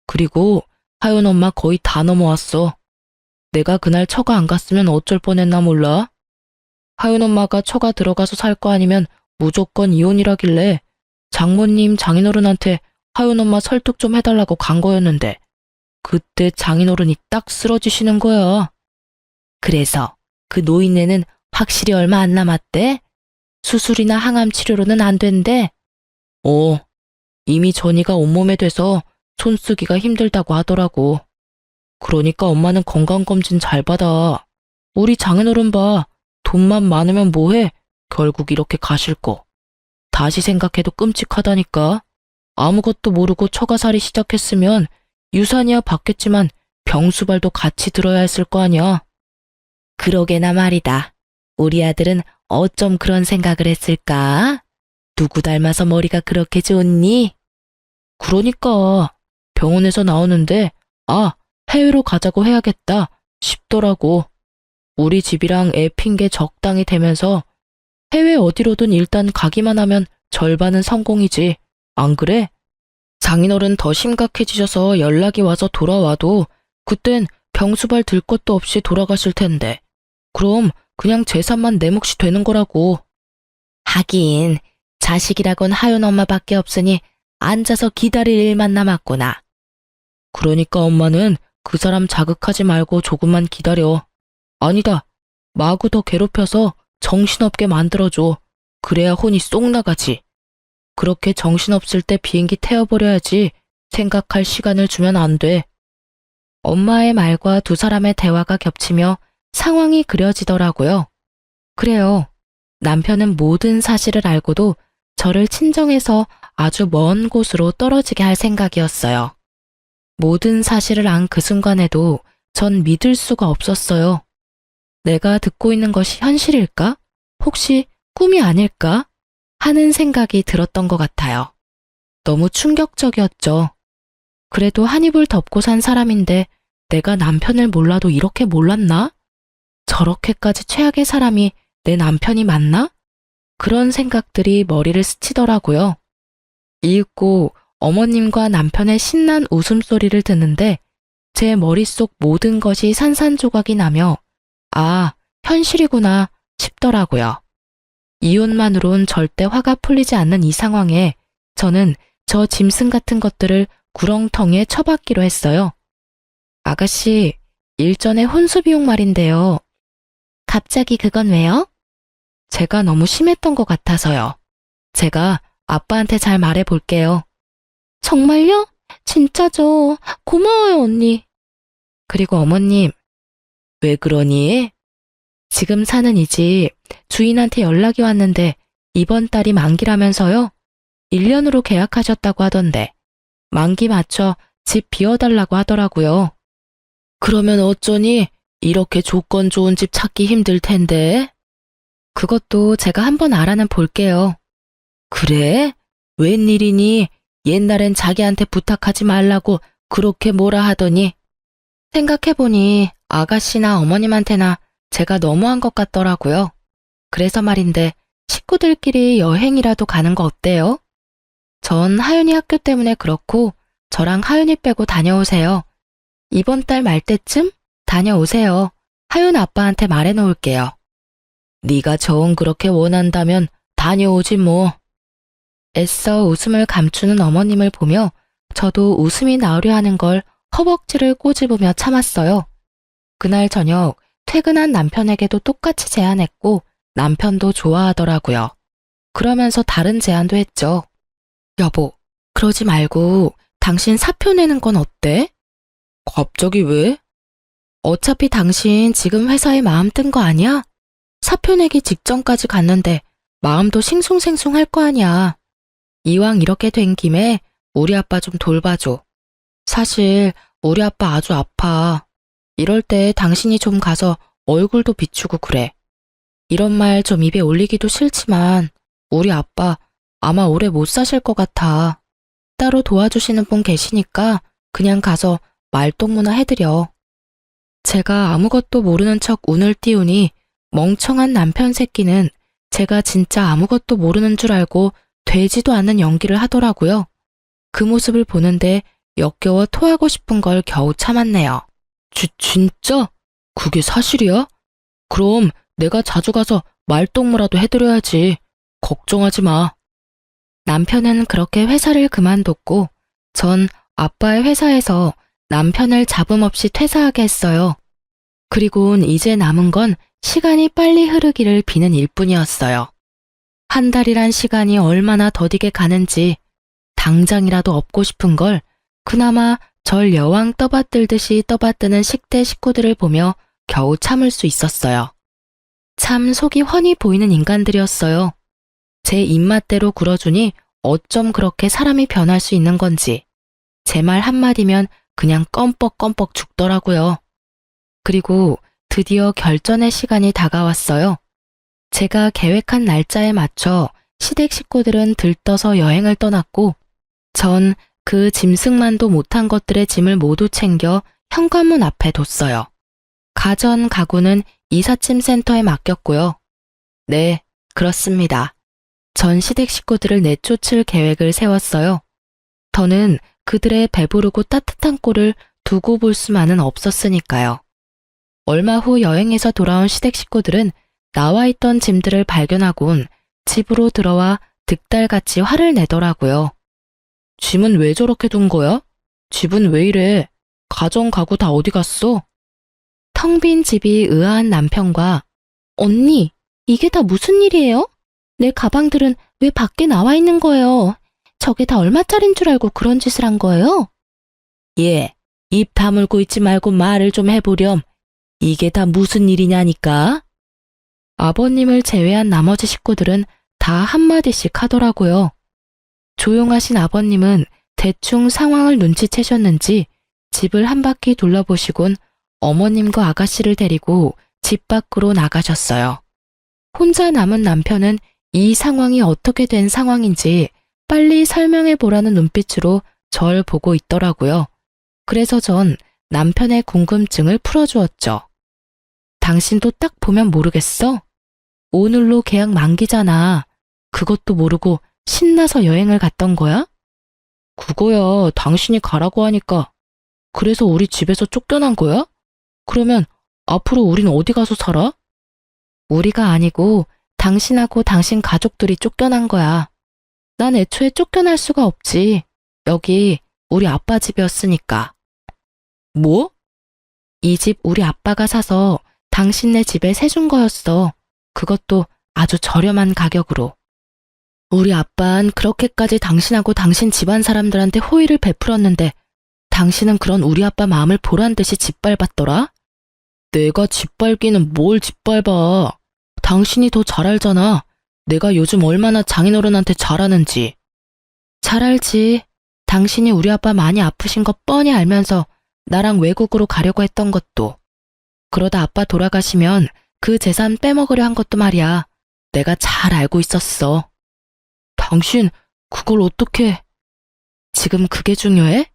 그리고 하윤 엄마 거의 다 넘어왔어. 내가 그날 처가 안 갔으면 어쩔 뻔했나 몰라? 하윤 엄마가 처가 들어가서 살 거 아니면 무조건 이혼이라길래 장모님 장인어른한테 하윤 엄마 설득 좀 해달라고 간 거였는데 그때 장인어른이 딱 쓰러지시는 거야. 그래서 그 노인네는 확실히 얼마 안 남았대? 수술이나 항암 치료로는 안 된대? 이미 전이가 온몸에 돼서 손 쓰기가 힘들다고 하더라고. 그러니까 엄마는 건강검진 잘 받아. 우리 장인어른 봐. 돈만 많으면 뭐해? 결국 이렇게 가실 거. 다시 생각해도 끔찍하다니까. 아무것도 모르고 처가살이 시작했으면 유산이야 받겠지만 병수발도 같이 들어야 했을 거 아니야. 그러게나 말이다. 우리 아들은 어쩜 그런 생각을 했을까? 누구 닮아서 머리가 그렇게 좋니? 그러니까 병원에서 나오는데 해외로 가자고 해야겠다 싶더라고. 우리 집이랑 애 핑계 적당히 대면서 해외 어디로든 일단 가기만 하면 절반은 성공이지. 안 그래? 장인어른 더 심각해지셔서 연락이 와서 돌아와도 그땐 병수발 들 것도 없이 돌아가실 텐데. 그럼 그냥 재산만 내 몫이 되는 거라고. 하긴 자식이라곤 하윤 엄마밖에 없으니 앉아서 기다릴 일만 남았구나. 그러니까 엄마는 그 사람 자극하지 말고 조금만 기다려. 아니다. 마구 더 괴롭혀서 정신없게 만들어줘. 그래야 혼이 쏙 나가지. 그렇게 정신없을 때 비행기 태워버려야지 생각할 시간을 주면 안 돼. 엄마의 말과 두 사람의 대화가 겹치며 상황이 그려지더라고요. 그래요. 남편은 모든 사실을 알고도 저를 친정에서 아주 먼 곳으로 떨어지게 할 생각이었어요. 모든 사실을 안 그 순간에도 전 믿을 수가 없었어요. 내가 듣고 있는 것이 현실일까? 혹시 꿈이 아닐까? 하는 생각이 들었던 것 같아요. 너무 충격적이었죠. 그래도 한 입을 덮고 산 사람인데 내가 남편을 몰라도 이렇게 몰랐나? 저렇게까지 최악의 사람이 내 남편이 맞나? 그런 생각들이 머리를 스치더라고요. 이윽고 어머님과 남편의 신난 웃음소리를 듣는데 제 머릿속 모든 것이 산산조각이 나며 현실이구나 싶더라고요. 이혼만으론 절대 화가 풀리지 않는 이 상황에 저는 저 짐승 같은 것들을 구렁텅이에 처박기로 했어요. 아가씨, 일전에 혼수 비용 말인데요. 갑자기 그건 왜요? 제가 너무 심했던 것 같아서요. 제가 아빠한테 잘 말해볼게요. 정말요? 진짜죠. 고마워요, 언니. 그리고 어머님, 왜 그러니? 지금 사는 이 집 주인한테 연락이 왔는데 이번 달이 만기라면서요? 1년으로 계약하셨다고 하던데 만기 맞춰 집 비워달라고 하더라고요. 그러면 어쩌니? 이렇게 조건 좋은 집 찾기 힘들 텐데. 그것도 제가 한번 알아는 볼게요. 그래? 웬일이니? 옛날엔 자기한테 부탁하지 말라고 그렇게 뭐라 하더니. 생각해보니 아가씨나 어머님한테나 제가 너무한 것 같더라고요. 그래서 말인데 식구들끼리 여행이라도 가는 거 어때요? 전 하윤이 학교 때문에 그렇고 저랑 하윤이 빼고 다녀오세요. 이번 달 말 때쯤 다녀오세요. 하윤 아빠한테 말해놓을게요. 네가 정 그렇게 원한다면 다녀오지 뭐. 애써 웃음을 감추는 어머님을 보며 저도 웃음이 나오려 하는 걸 허벅지를 꼬집으며 참았어요. 그날 저녁 퇴근한 남편에게도 똑같이 제안했고 남편도 좋아하더라고요. 그러면서 다른 제안도 했죠. 여보, 그러지 말고 당신 사표 내는 건 어때? 갑자기 왜? 어차피 당신 지금 회사에 마음 뜬 거 아니야? 사표 내기 직전까지 갔는데 마음도 싱숭생숭할 거 아니야. 이왕 이렇게 된 김에 우리 아빠 좀 돌봐줘. 사실 우리 아빠 아주 아파. 이럴 때 당신이 좀 가서 얼굴도 비추고 그래. 이런 말 좀 입에 올리기도 싫지만 우리 아빠 아마 오래 못 사실 것 같아. 따로 도와주시는 분 계시니까 그냥 가서 말동무나 해드려. 제가 아무것도 모르는 척 운을 띄우니 멍청한 남편 새끼는 제가 진짜 아무것도 모르는 줄 알고 되지도 않는 연기를 하더라고요. 그 모습을 보는데 역겨워 토하고 싶은 걸 겨우 참았네요. 진짜? 그게 사실이야? 그럼 내가 자주 가서 말동무라도 해드려야지. 걱정하지 마. 남편은 그렇게 회사를 그만뒀고 전 아빠의 회사에서 남편을 잡음 없이 퇴사하게 했어요. 그리고는 이제 남은 건 시간이 빨리 흐르기를 비는 일뿐이었어요. 한 달이란 시간이 얼마나 더디게 가는지 당장이라도 업고 싶은 걸 그나마 절 여왕 떠받들듯이 떠받드는 10대 식구들을 보며 겨우 참을 수 있었어요. 참 속이 훤히 보이는 인간들이었어요. 제 입맛대로 굴어주니 어쩜 그렇게 사람이 변할 수 있는 건지 제 말 한마디면 그냥 껌뻑껌뻑 죽더라고요. 그리고 드디어 결전의 시간이 다가왔어요. 제가 계획한 날짜에 맞춰 시댁 식구들은 들떠서 여행을 떠났고 전 그 짐승만도 못한 것들의 짐을 모두 챙겨 현관문 앞에 뒀어요. 가전 가구는 이삿짐 센터에 맡겼고요. 네, 그렇습니다. 전 시댁 식구들을 내쫓을 계획을 세웠어요. 더는 그들의 배부르고 따뜻한 꼴을 두고 볼 수만은 없었으니까요. 얼마 후 여행에서 돌아온 시댁 식구들은 나와 있던 짐들을 발견하곤 집으로 들어와 득달같이 화를 내더라고요. 짐은 왜 저렇게 둔 거야? 집은 왜 이래? 가전 가구 다 어디 갔어? 텅 빈 집이 의아한 남편과 언니, 이게 다 무슨 일이에요? 내 가방들은 왜 밖에 나와 있는 거예요? 저게 다 얼마짜린 줄 알고 그런 짓을 한 거예요? 예, 입 다물고 있지 말고 말을 좀 해보렴. 이게 다 무슨 일이냐니까? 아버님을 제외한 나머지 식구들은 다 한마디씩 하더라고요. 조용하신 아버님은 대충 상황을 눈치채셨는지 집을 한 바퀴 둘러보시곤 어머님과 아가씨를 데리고 집 밖으로 나가셨어요. 혼자 남은 남편은 이 상황이 어떻게 된 상황인지 빨리 설명해 보라는 눈빛으로 절 보고 있더라고요. 그래서 전 남편의 궁금증을 풀어주었죠. 당신도 딱 보면 모르겠어? 오늘로 계약 만기잖아. 그것도 모르고 신나서 여행을 갔던 거야? 그거야, 당신이 가라고 하니까. 그래서 우리 집에서 쫓겨난 거야? 그러면 앞으로 우린 어디 가서 살아? 우리가 아니고 당신하고 당신 가족들이 쫓겨난 거야. 난 애초에 쫓겨날 수가 없지. 여기 우리 아빠 집이었으니까. 뭐? 이 집 우리 아빠가 사서 당신네 집에 세준 거였어. 그것도 아주 저렴한 가격으로. 우리 아빠는 그렇게까지 당신하고 당신 집안 사람들한테 호의를 베풀었는데 당신은 그런 우리 아빠 마음을 보란 듯이 짓밟았더라? 내가 짓밟기는 뭘 짓밟아. 당신이 더 잘 알잖아. 내가 요즘 얼마나 장인어른한테 잘하는지. 잘 알지. 당신이 우리 아빠 많이 아프신 거 뻔히 알면서 나랑 외국으로 가려고 했던 것도. 그러다 아빠 돌아가시면 그 재산 빼먹으려 한 것도 말이야. 내가 잘 알고 있었어. 당신, 그걸 어떻게... 지금 그게 중요해?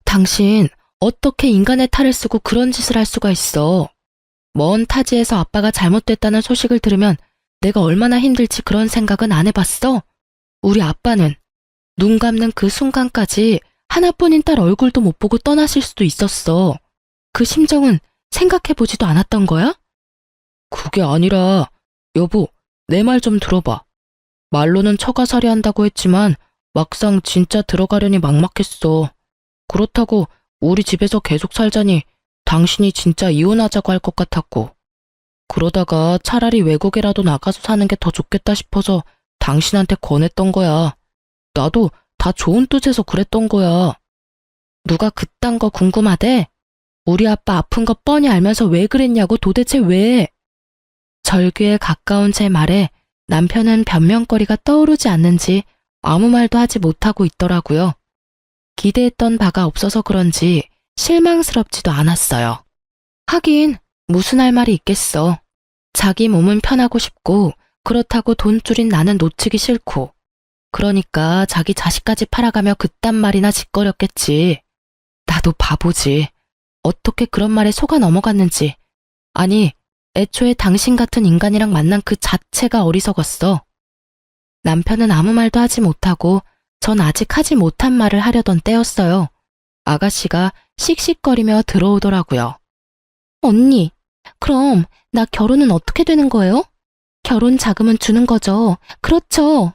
당신, 어떻게 인간의 탈을 쓰고 그런 짓을 할 수가 있어. 먼 타지에서 아빠가 잘못됐다는 소식을 들으면 내가 얼마나 힘들지 그런 생각은 안 해봤어? 우리 아빠는 눈 감는 그 순간까지 하나뿐인 딸 얼굴도 못 보고 떠나실 수도 있었어. 그 심정은 생각해보지도 않았던 거야? 그게 아니라, 여보, 내 말 좀 들어봐. 말로는 처가살이 한다고 했지만 막상 진짜 들어가려니 막막했어. 그렇다고 우리 집에서 계속 살자니 당신이 진짜 이혼하자고 할 것 같았고. 그러다가 차라리 외국에라도 나가서 사는 게 더 좋겠다 싶어서 당신한테 권했던 거야. 나도 다 좋은 뜻에서 그랬던 거야. 누가 그딴 거 궁금하대? 우리 아빠 아픈 거 뻔히 알면서 왜 그랬냐고 도대체 왜? 절규에 가까운 제 말에 남편은 변명거리가 떠오르지 않는지 아무 말도 하지 못하고 있더라고요. 기대했던 바가 없어서 그런지 실망스럽지도 않았어요. 하긴 무슨 할 말이 있겠어. 자기 몸은 편하고 싶고 그렇다고 돈줄인 나는 놓치기 싫고 그러니까 자기 자식까지 팔아가며 그딴 말이나 짓거렸겠지. 나도 바보지. 어떻게 그런 말에 속아 넘어갔는지. 아니, 애초에 당신 같은 인간이랑 만난 그 자체가 어리석었어. 남편은 아무 말도 하지 못하고 전 아직 하지 못한 말을 하려던 때였어요. 아가씨가 씩씩거리며 들어오더라고요. 언니, 그럼 나 결혼은 어떻게 되는 거예요? 결혼 자금은 주는 거죠. 그렇죠.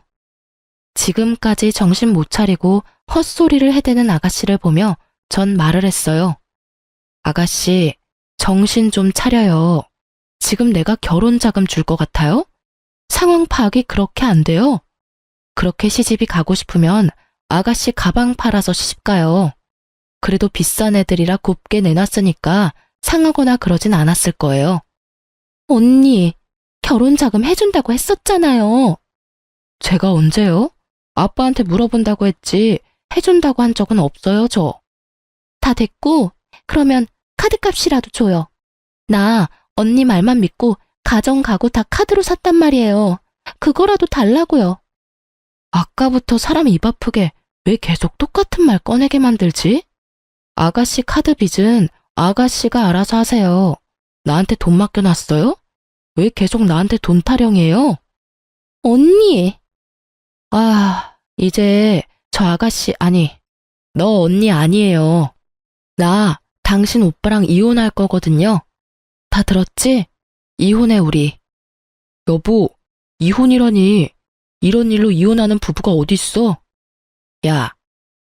지금까지 정신 못 차리고 헛소리를 해대는 아가씨를 보며 전 말을 했어요. 아가씨, 정신 좀 차려요. 지금 내가 결혼 자금 줄 것 같아요? 상황 파악이 그렇게 안 돼요. 그렇게 시집이 가고 싶으면 아가씨 가방 팔아서 시집 가요. 그래도 비싼 애들이라 곱게 내놨으니까 상하거나 그러진 않았을 거예요. 언니, 결혼 자금 해준다고 했었잖아요. 제가 언제요? 아빠한테 물어본다고 했지 해준다고 한 적은 없어요, 저. 다 됐고, 그러면 카드값이라도 줘요. 나 언니 말만 믿고 가정 가구 다 카드로 샀단 말이에요. 그거라도 달라고요. 아까부터 사람 입 아프게 왜 계속 똑같은 말 꺼내게 만들지? 아가씨 카드 빚은 아가씨가 알아서 하세요. 나한테 돈 맡겨놨어요? 왜 계속 나한테 돈 타령해요? 언니! 아, 이제 저 아가씨, 아니, 너 언니 아니에요. 나 당신 오빠랑 이혼할 거거든요. 다 들었지? 이혼해, 우리. 여보, 이혼이라니. 이런 일로 이혼하는 부부가 어딨어? 야,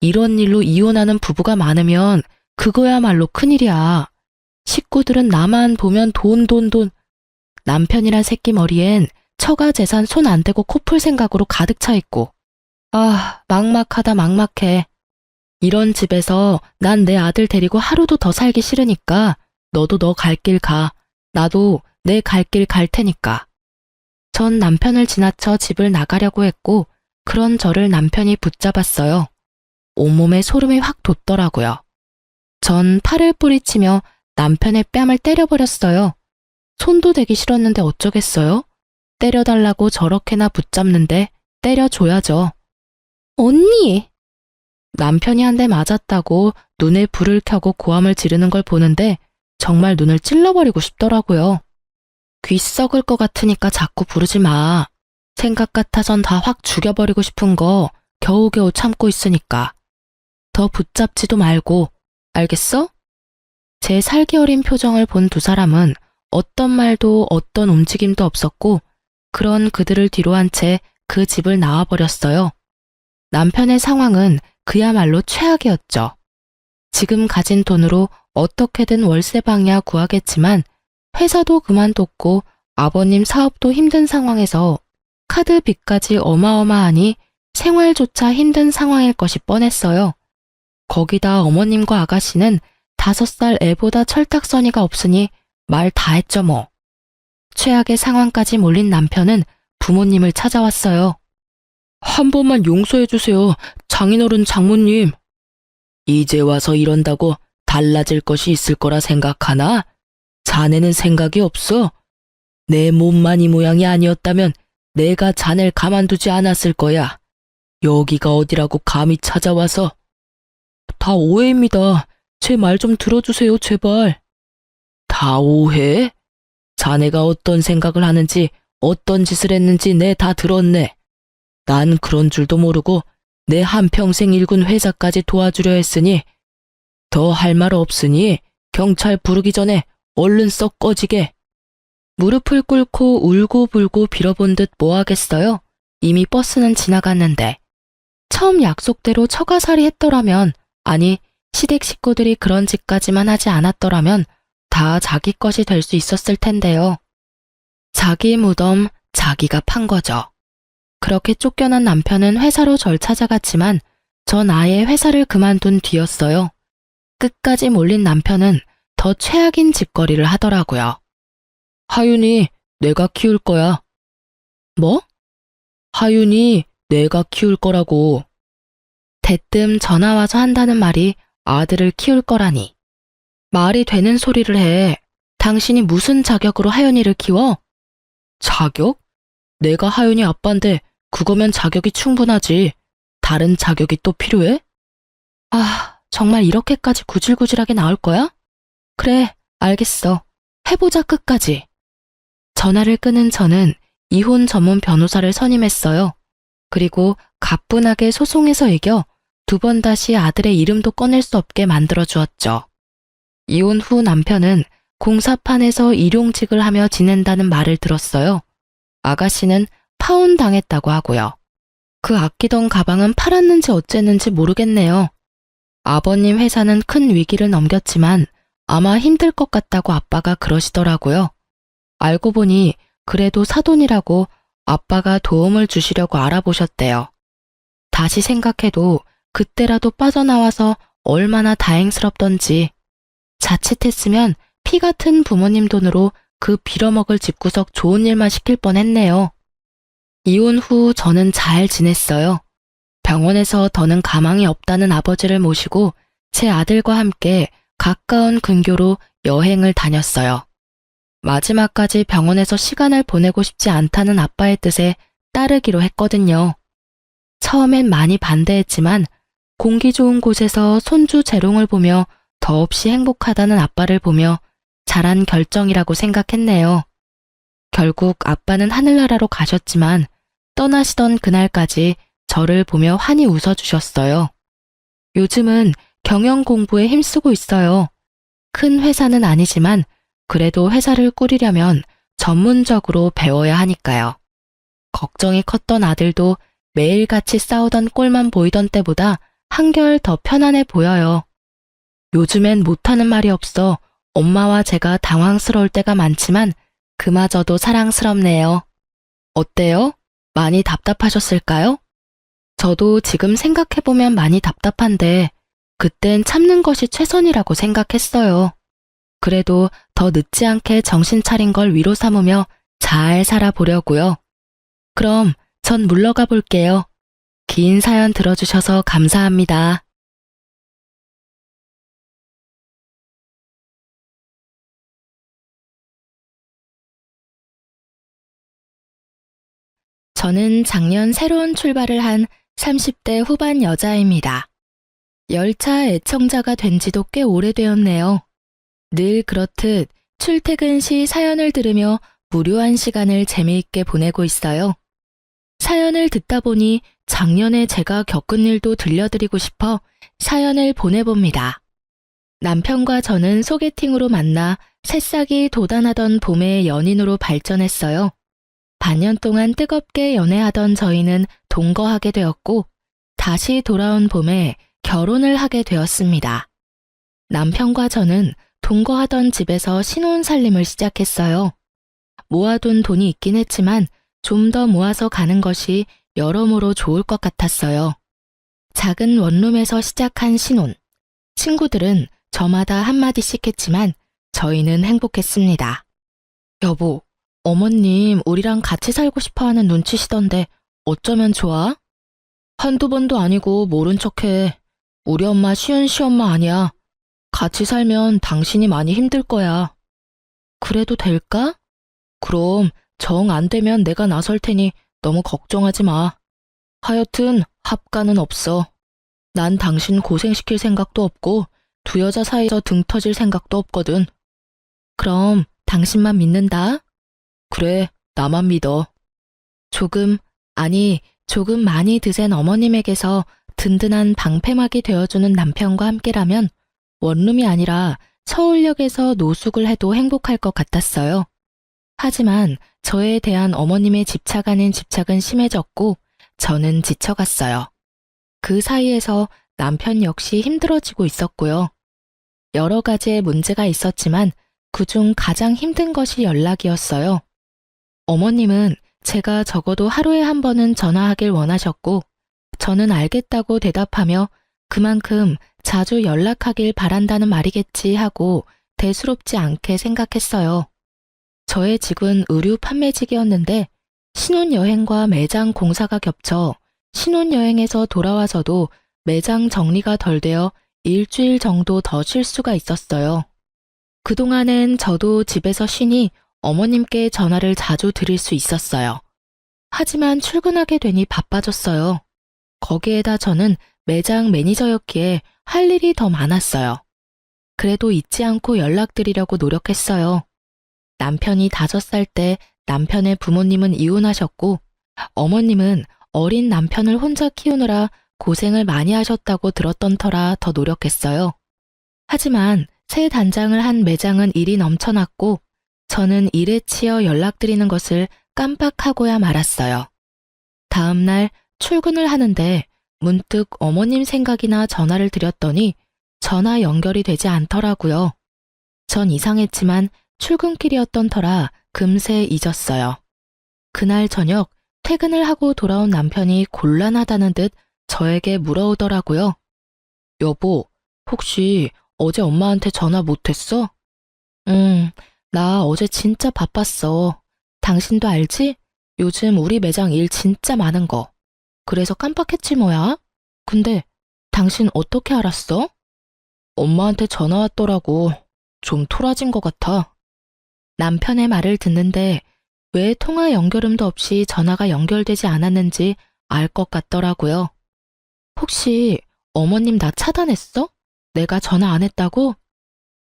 이런 일로 이혼하는 부부가 많으면 그거야말로 큰일이야. 식구들은 나만 보면 돈. 남편이란 새끼 머리엔 처가 재산 손 안 대고 코풀 생각으로 가득 차 있고. 아, 막막하다 막막해. 이런 집에서 난 내 아들 데리고 하루도 더 살기 싫으니까 너도 너 갈 길 가. 나도 내 갈 길 갈 테니까. 전 남편을 지나쳐 집을 나가려고 했고 그런 저를 남편이 붙잡았어요. 온몸에 소름이 확 돋더라고요. 전 팔을 뿌리치며 남편의 뺨을 때려버렸어요. 손도 대기 싫었는데 어쩌겠어요? 때려달라고 저렇게나 붙잡는데 때려줘야죠. 언니! 남편이 한 대 맞았다고 눈에 불을 켜고 고함을 지르는 걸 보는데 정말 눈을 찔러버리고 싶더라고요. 귀 썩을 것 같으니까 자꾸 부르지 마. 생각 같아선 다 확 죽여버리고 싶은 거 겨우겨우 참고 있으니까. 더 붙잡지도 말고, 알겠어? 제 살기 어린 표정을 본 두 사람은 어떤 말도 어떤 움직임도 없었고 그런 그들을 뒤로 한 채 그 집을 나와버렸어요. 남편의 상황은 그야말로 최악이었죠. 지금 가진 돈으로 어떻게든 월세방이야 구하겠지만 회사도 그만뒀고 아버님 사업도 힘든 상황에서 카드 빚까지 어마어마하니 생활조차 힘든 상황일 것이 뻔했어요. 거기다 어머님과 아가씨는 5살 애보다 철딱서니가 없으니 말 다 했죠 뭐. 최악의 상황까지 몰린 남편은 부모님을 찾아왔어요. 한 번만 용서해주세요. 장인어른 장모님. 이제 와서 이런다고 달라질 것이 있을 거라 생각하나? 자네는 생각이 없어? 내 몸만 이 모양이 아니었다면 내가 자네를 가만두지 않았을 거야. 여기가 어디라고 감히 찾아와서. 다 오해입니다. 제 말 좀 들어주세요, 제발. 다 오해? 자네가 어떤 생각을 하는지 어떤 짓을 했는지 내 다 들었네. 난 그런 줄도 모르고 내 한평생 일군 회사까지 도와주려 했으니 더 할 말 없으니 경찰 부르기 전에 얼른 썩 꺼지게. 무릎을 꿇고 울고불고 빌어본 듯 뭐 하겠어요? 이미 버스는 지나갔는데. 처음 약속대로 처가살이 했더라면, 아니, 시댁 식구들이 그런 짓까지만 하지 않았더라면 다 자기 것이 될 수 있었을 텐데요. 자기 무덤, 자기가 판 거죠. 그렇게 쫓겨난 남편은 회사로 절 찾아갔지만 전 아예 회사를 그만둔 뒤였어요. 끝까지 몰린 남편은 더 최악인 짓거리를 하더라고요. 하윤이 내가 키울 거야. 뭐? 하윤이 내가 키울 거라고. 대뜸 전화 와서 한다는 말이 아들을 키울 거라니. 말이 되는 소리를 해. 당신이 무슨 자격으로 하윤이를 키워? 자격? 내가 하윤이 아빠인데 그거면 자격이 충분하지. 다른 자격이 또 필요해? 아, 정말 이렇게까지 구질구질하게 나올 거야? 그래, 알겠어. 해보자 끝까지. 전화를 끊은 저는 이혼 전문 변호사를 선임했어요. 그리고 가뿐하게 소송에서 이겨 2번 다시 아들의 이름도 꺼낼 수 없게 만들어 주었죠. 이혼 후 남편은 공사판에서 일용직을 하며 지낸다는 말을 들었어요. 아가씨는 파혼당했다고 하고요. 그 아끼던 가방은 팔았는지 어쨌는지 모르겠네요. 아버님 회사는 큰 위기를 넘겼지만 아마 힘들 것 같다고 아빠가 그러시더라고요. 알고 보니 그래도 사돈이라고 아빠가 도움을 주시려고 알아보셨대요. 다시 생각해도 그때라도 빠져나와서 얼마나 다행스럽던지. 자칫했으면 피 같은 부모님 돈으로 그 빌어먹을 집구석 좋은 일만 시킬 뻔했네요. 이혼 후 저는 잘 지냈어요. 병원에서 더는 가망이 없다는 아버지를 모시고 제 아들과 함께 가까운 근교로 여행을 다녔어요. 마지막까지 병원에서 시간을 보내고 싶지 않다는 아빠의 뜻에 따르기로 했거든요. 처음엔 많이 반대했지만 공기 좋은 곳에서 손주 재롱을 보며 더없이 행복하다는 아빠를 보며 잘한 결정이라고 생각했네요. 결국 아빠는 하늘나라로 가셨지만 떠나시던 그날까지 저를 보며 환히 웃어주셨어요. 요즘은 경영 공부에 힘쓰고 있어요. 큰 회사는 아니지만 그래도 회사를 꾸리려면 전문적으로 배워야 하니까요. 걱정이 컸던 아들도 매일같이 싸우던 꼴만 보이던 때보다 한결 더 편안해 보여요. 요즘엔 못하는 말이 없어 엄마와 제가 당황스러울 때가 많지만 그마저도 사랑스럽네요. 어때요? 많이 답답하셨을까요? 저도 지금 생각해보면 많이 답답한데 그땐 참는 것이 최선이라고 생각했어요. 그래도 더 늦지 않게 정신 차린 걸 위로 삼으며 잘 살아보려고요. 그럼 전 물러가 볼게요. 긴 사연 들어주셔서 감사합니다. 저는 작년 새로운 출발을 한 30대 후반 여자입니다. 열차 애청자가 된 지도 꽤 오래되었네요. 늘 그렇듯 출퇴근 시 사연을 들으며 무료한 시간을 재미있게 보내고 있어요. 사연을 듣다 보니 작년에 제가 겪은 일도 들려드리고 싶어 사연을 보내봅니다. 남편과 저는 소개팅으로 만나 새싹이 돋아나던 봄에 연인으로 발전했어요. 반년 동안 뜨겁게 연애하던 저희는 동거하게 되었고 다시 돌아온 봄에 결혼을 하게 되었습니다. 남편과 저는 동거하던 집에서 신혼살림을 시작했어요. 모아둔 돈이 있긴 했지만 좀 더 모아서 가는 것이 여러모로 좋을 것 같았어요. 작은 원룸에서 시작한 신혼. 친구들은 저마다 한마디씩 했지만 저희는 행복했습니다. 여보, 어머님 우리랑 같이 살고 싶어하는 눈치시던데 어쩌면 좋아? 한두 번도 아니고 모른 척해. 우리 엄마 쉬운 시엄마 아니야. 같이 살면 당신이 많이 힘들 거야. 그래도 될까? 그럼 정 안 되면 내가 나설 테니 너무 걱정하지 마. 하여튼 합가는 없어. 난 당신 고생시킬 생각도 없고 두 여자 사이에서 등 터질 생각도 없거든. 그럼 당신만 믿는다. 그래, 나만 믿어. 조금 많이 드센 어머님에게서 든든한 방패막이 되어주는 남편과 함께라면 원룸이 아니라 서울역에서 노숙을 해도 행복할 것 같았어요. 하지만 저에 대한 어머님의 집착 아닌 집착은 심해졌고 저는 지쳐갔어요. 그 사이에서 남편 역시 힘들어지고 있었고요. 여러 가지의 문제가 있었지만 그중 가장 힘든 것이 연락이었어요. 어머님은 제가 적어도 하루에 한 번은 전화하길 원하셨고, 저는 알겠다고 대답하며 그만큼 자주 연락하길 바란다는 말이겠지 하고 대수롭지 않게 생각했어요. 저의 직은 의류 판매직이었는데 신혼여행과 매장 공사가 겹쳐 신혼여행에서 돌아와서도 매장 정리가 덜 되어 일주일 정도 더 쉴 수가 있었어요. 그동안엔 저도 집에서 쉬니 어머님께 전화를 자주 드릴 수 있었어요. 하지만 출근하게 되니 바빠졌어요. 거기에다 저는 매장 매니저였기에 할 일이 더 많았어요. 그래도 잊지 않고 연락드리려고 노력했어요. 남편이 5살 때 남편의 부모님은 이혼하셨고 어머님은 어린 남편을 혼자 키우느라 고생을 많이 하셨다고 들었던 터라 더 노력했어요. 하지만 새 단장을 한 매장은 일이 넘쳐났고 저는 일에 치여 연락드리는 것을 깜빡하고야 말았어요. 다음 날 출근을 하는데 문득 어머님 생각이나 전화를 드렸더니 전화 연결이 되지 않더라고요. 전 이상했지만 출근길이었던 터라 금세 잊었어요. 그날 저녁 퇴근을 하고 돌아온 남편이 곤란하다는 듯 저에게 물어오더라고요. 여보, 혹시 어제 엄마한테 전화 못했어? 나 어제 진짜 바빴어. 당신도 알지? 요즘 우리 매장 일 진짜 많은 거. 그래서 깜빡했지 뭐야? 근데 당신 어떻게 알았어? 엄마한테 전화 왔더라고. 좀 토라진 것 같아. 남편의 말을 듣는데 왜 통화 연결음도 없이 전화가 연결되지 않았는지 알 것 같더라고요. 혹시 어머님 나 차단했어? 내가 전화 안 했다고?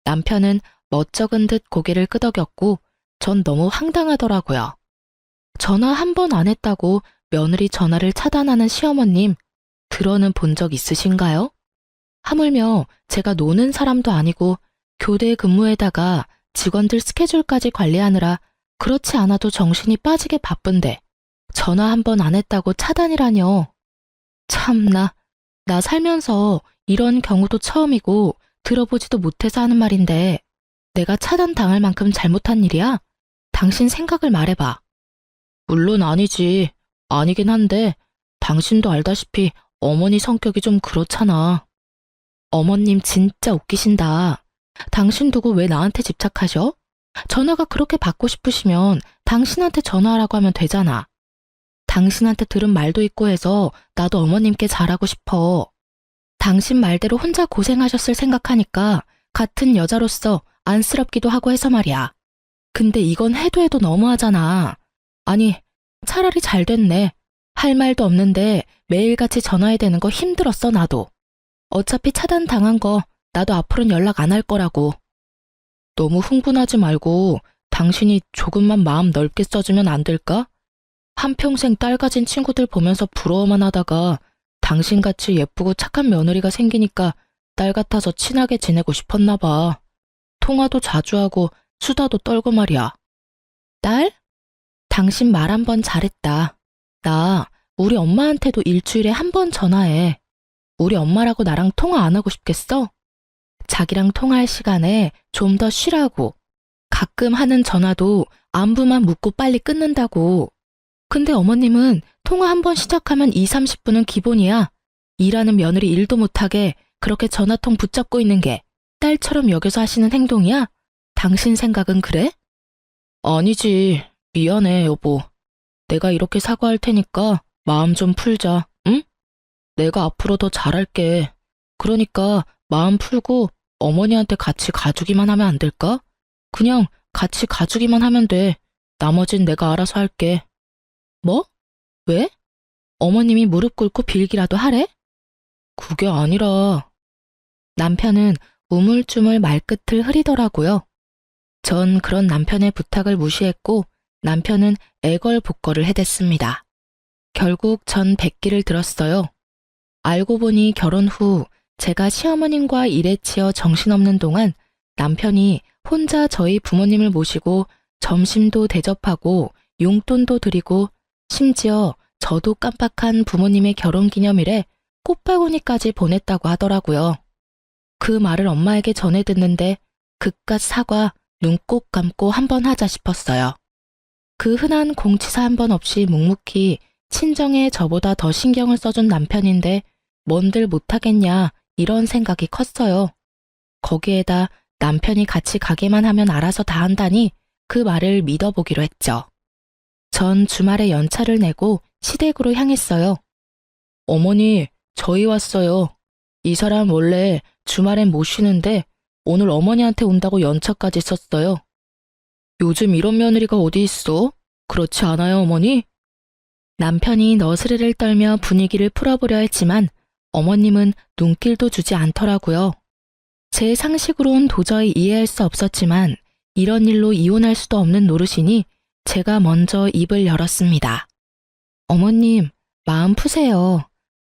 남편은 멋쩍은 듯 고개를 끄덕였고 전 너무 황당하더라고요. 전화 한 번 안 했다고 며느리 전화를 차단하는 시어머님, 들어는 본 적 있으신가요? 하물며 제가 노는 사람도 아니고 교대 근무에다가 직원들 스케줄까지 관리하느라 그렇지 않아도 정신이 빠지게 바쁜데 전화 한 번 안 했다고 차단이라뇨. 참나, 나 살면서 이런 경우도 처음이고 들어보지도 못해서 하는 말인데 내가 차단당할 만큼 잘못한 일이야? 당신 생각을 말해봐. 물론 아니지. 아니긴 한데 당신도 알다시피 어머니 성격이 좀 그렇잖아. 어머님 진짜 웃기신다. 당신 두고 왜 나한테 집착하셔? 전화가 그렇게 받고 싶으시면 당신한테 전화하라고 하면 되잖아. 당신한테 들은 말도 있고 해서 나도 어머님께 잘하고 싶어. 당신 말대로 혼자 고생하셨을 생각하니까 같은 여자로서 안쓰럽기도 하고 해서 말이야. 근데 이건 해도 해도 너무하잖아. 아니, 차라리 잘 됐네. 할 말도 없는데 매일같이 전화해야 되는 거 힘들었어, 나도. 어차피 차단당한 거 나도 앞으로는 연락 안 할 거라고. 너무 흥분하지 말고 당신이 조금만 마음 넓게 써주면 안 될까? 한평생 딸 가진 친구들 보면서 부러워만 하다가 당신같이 예쁘고 착한 며느리가 생기니까 딸 같아서 친하게 지내고 싶었나 봐. 통화도 자주 하고 수다도 떨고 말이야. 딸? 당신 말 한 번 잘했다. 나 우리 엄마한테도 일주일에 한 번 전화해. 우리 엄마라고 나랑 통화 안 하고 싶겠어? 자기랑 통화할 시간에 좀 더 쉬라고. 가끔 하는 전화도 안부만 묻고 빨리 끊는다고. 근데 어머님은 통화 한 번 시작하면 2, 30분은 기본이야. 일하는 며느리 일도 못하게 그렇게 전화통 붙잡고 있는 게 딸처럼 여겨서 하시는 행동이야? 당신 생각은 그래? 아니지. 미안해, 여보. 내가 이렇게 사과할 테니까 마음 좀 풀자, 응? 내가 앞으로 더 잘할게. 그러니까 마음 풀고 어머니한테 같이 가주기만 하면 안 될까? 그냥 같이 가주기만 하면 돼. 나머진 내가 알아서 할게. 뭐? 왜? 어머님이 무릎 꿇고 빌기라도 하래? 그게 아니라. 남편은 우물쭈물 말끝을 흐리더라고요. 전 그런 남편의 부탁을 무시했고 남편은 애걸복걸을 해댔습니다. 결국 전 백기를 들었어요. 알고 보니 결혼 후 제가 시어머님과 일에 치여 정신없는 동안 남편이 혼자 저희 부모님을 모시고 점심도 대접하고 용돈도 드리고 심지어 저도 깜빡한 부모님의 결혼기념일에 꽃바구니까지 보냈다고 하더라고요. 그 말을 엄마에게 전해 듣는데 그깟 사과 눈 꼭 감고 한번 하자 싶었어요. 그 흔한 공치사 한 번 없이 묵묵히 친정에 저보다 더 신경을 써준 남편인데 뭔들 못하겠냐 이런 생각이 컸어요. 거기에다 남편이 같이 가게만 하면 알아서 다 한다니 그 말을 믿어보기로 했죠. 전 주말에 연차를 내고 시댁으로 향했어요. 어머니, 저희 왔어요. 이 사람 원래 주말엔 못 쉬는데 오늘 어머니한테 온다고 연차까지 썼어요. 요즘 이런 며느리가 어디 있어? 그렇지 않아요, 어머니? 남편이 너스레를 떨며 분위기를 풀어보려 했지만 어머님은 눈길도 주지 않더라고요. 제 상식으론 도저히 이해할 수 없었지만 이런 일로 이혼할 수도 없는 노릇이니 제가 먼저 입을 열었습니다. 어머님, 마음 푸세요.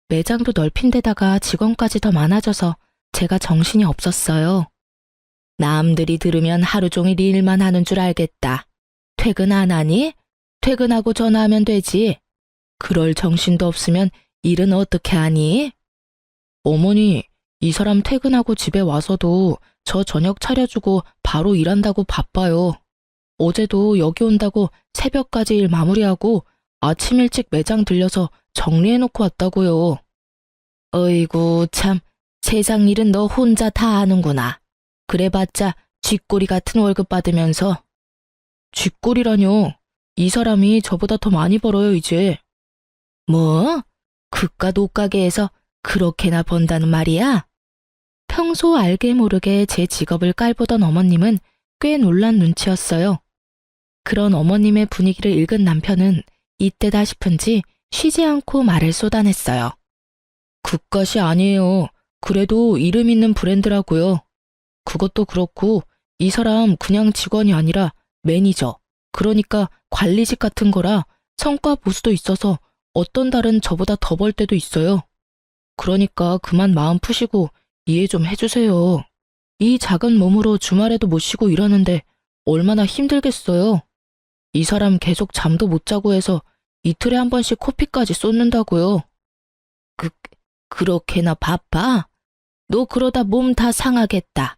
매장도 넓힌 데다가 직원까지 더 많아져서 제가 정신이 없었어요. 남들이 들으면 하루 종일 일만 하는 줄 알겠다. 퇴근 안 하니? 퇴근하고 전화하면 되지. 그럴 정신도 없으면 일은 어떻게 하니? 어머니, 이 사람 퇴근하고 집에 와서도 저 저녁 차려주고 바로 일한다고 바빠요. 어제도 여기 온다고 새벽까지 일 마무리하고 아침 일찍 매장 들려서 정리해놓고 왔다고요. 어이구 참, 세상 일은 너 혼자 다 아는구나. 그래봤자 쥐꼬리 같은 월급 받으면서. 쥐꼬리라뇨. 이 사람이 저보다 더 많이 벌어요 이제. 뭐? 그깟 옷가게에서 그렇게나 번다는 말이야? 평소 알게 모르게 제 직업을 깔보던 어머님은 꽤 놀란 눈치였어요. 그런 어머님의 분위기를 읽은 남편은 이때다 싶은지 쉬지 않고 말을 쏟아냈어요. 그깟이 아니에요. 그래도 이름 있는 브랜드라고요. 그것도 그렇고 이 사람 그냥 직원이 아니라 매니저, 그러니까 관리직 같은 거라 성과 보수도 있어서 어떤 달은 저보다 더 벌 때도 있어요. 그러니까 그만 마음 푸시고 이해 좀 해주세요. 이 작은 몸으로 주말에도 못 쉬고 일하는데 얼마나 힘들겠어요. 이 사람 계속 잠도 못 자고 해서 이틀에 한 번씩 코피까지 쏟는다고요. 그렇게나 바빠? 너 그러다 몸 다 상하겠다.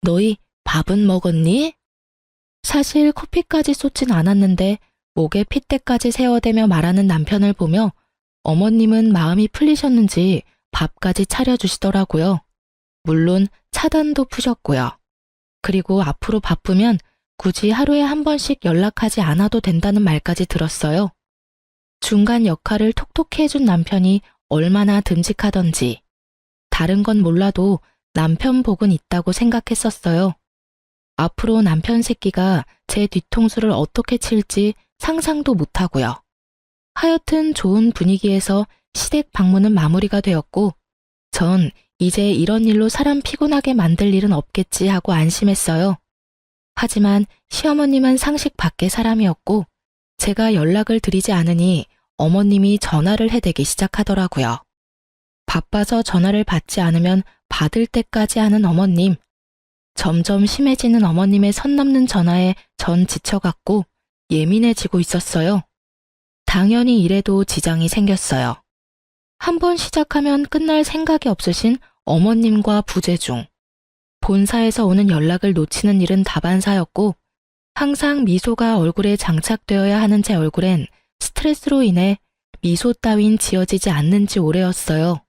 너희 밥은 먹었니? 사실 코피까지 쏟진 않았는데 목에 핏대까지 세워대며 말하는 남편을 보며 어머님은 마음이 풀리셨는지 밥까지 차려주시더라고요. 물론 차단도 푸셨고요. 그리고 앞으로 바쁘면 굳이 하루에 한 번씩 연락하지 않아도 된다는 말까지 들었어요. 중간 역할을 톡톡히 해준 남편이 얼마나 듬직하던지. 다른 건 몰라도 남편 복은 있다고 생각했었어요. 앞으로 남편 새끼가 제 뒤통수를 어떻게 칠지 상상도 못하고요. 하여튼 좋은 분위기에서 시댁 방문은 마무리가 되었고 전 이제 이런 일로 사람 피곤하게 만들 일은 없겠지 하고 안심했어요. 하지만 시어머님은 상식 밖의 사람이었고 제가 연락을 드리지 않으니 어머님이 전화를 해대기 시작하더라고요. 바빠서 전화를 받지 않으면 받을 때까지 하는 어머님. 점점 심해지는 어머님의 선 넘는 전화에 전 지쳐갔고 예민해지고 있었어요. 당연히 이래도 지장이 생겼어요. 한 번 시작하면 끝날 생각이 없으신 어머님과 부재중. 본사에서 오는 연락을 놓치는 일은 다반사였고 항상 미소가 얼굴에 장착되어야 하는 제 얼굴엔 스트레스로 인해 미소 따윈 지어지지 않는 지 오래였어요.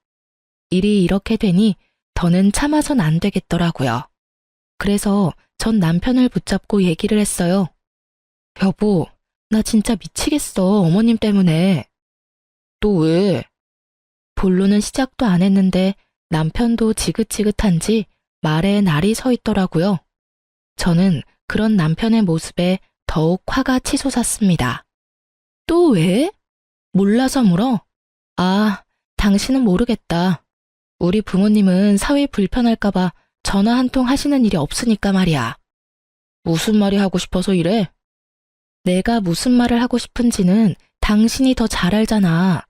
일이 이렇게 되니 더는 참아선 안 되겠더라고요. 그래서 전 남편을 붙잡고 얘기를 했어요. 여보, 나 진짜 미치겠어, 어머님 때문에. 또 왜? 본론은 시작도 안 했는데 남편도 지긋지긋한지 말에 날이 서 있더라고요. 저는 그런 남편의 모습에 더욱 화가 치솟았습니다. 또 왜? 몰라서 물어? 아, 당신은 모르겠다. 우리 부모님은 사위 불편할까봐 전화 한 통 하시는 일이 없으니까 말이야. 무슨 말이 하고 싶어서 이래? 내가 무슨 말을 하고 싶은지는 당신이 더 잘 알잖아.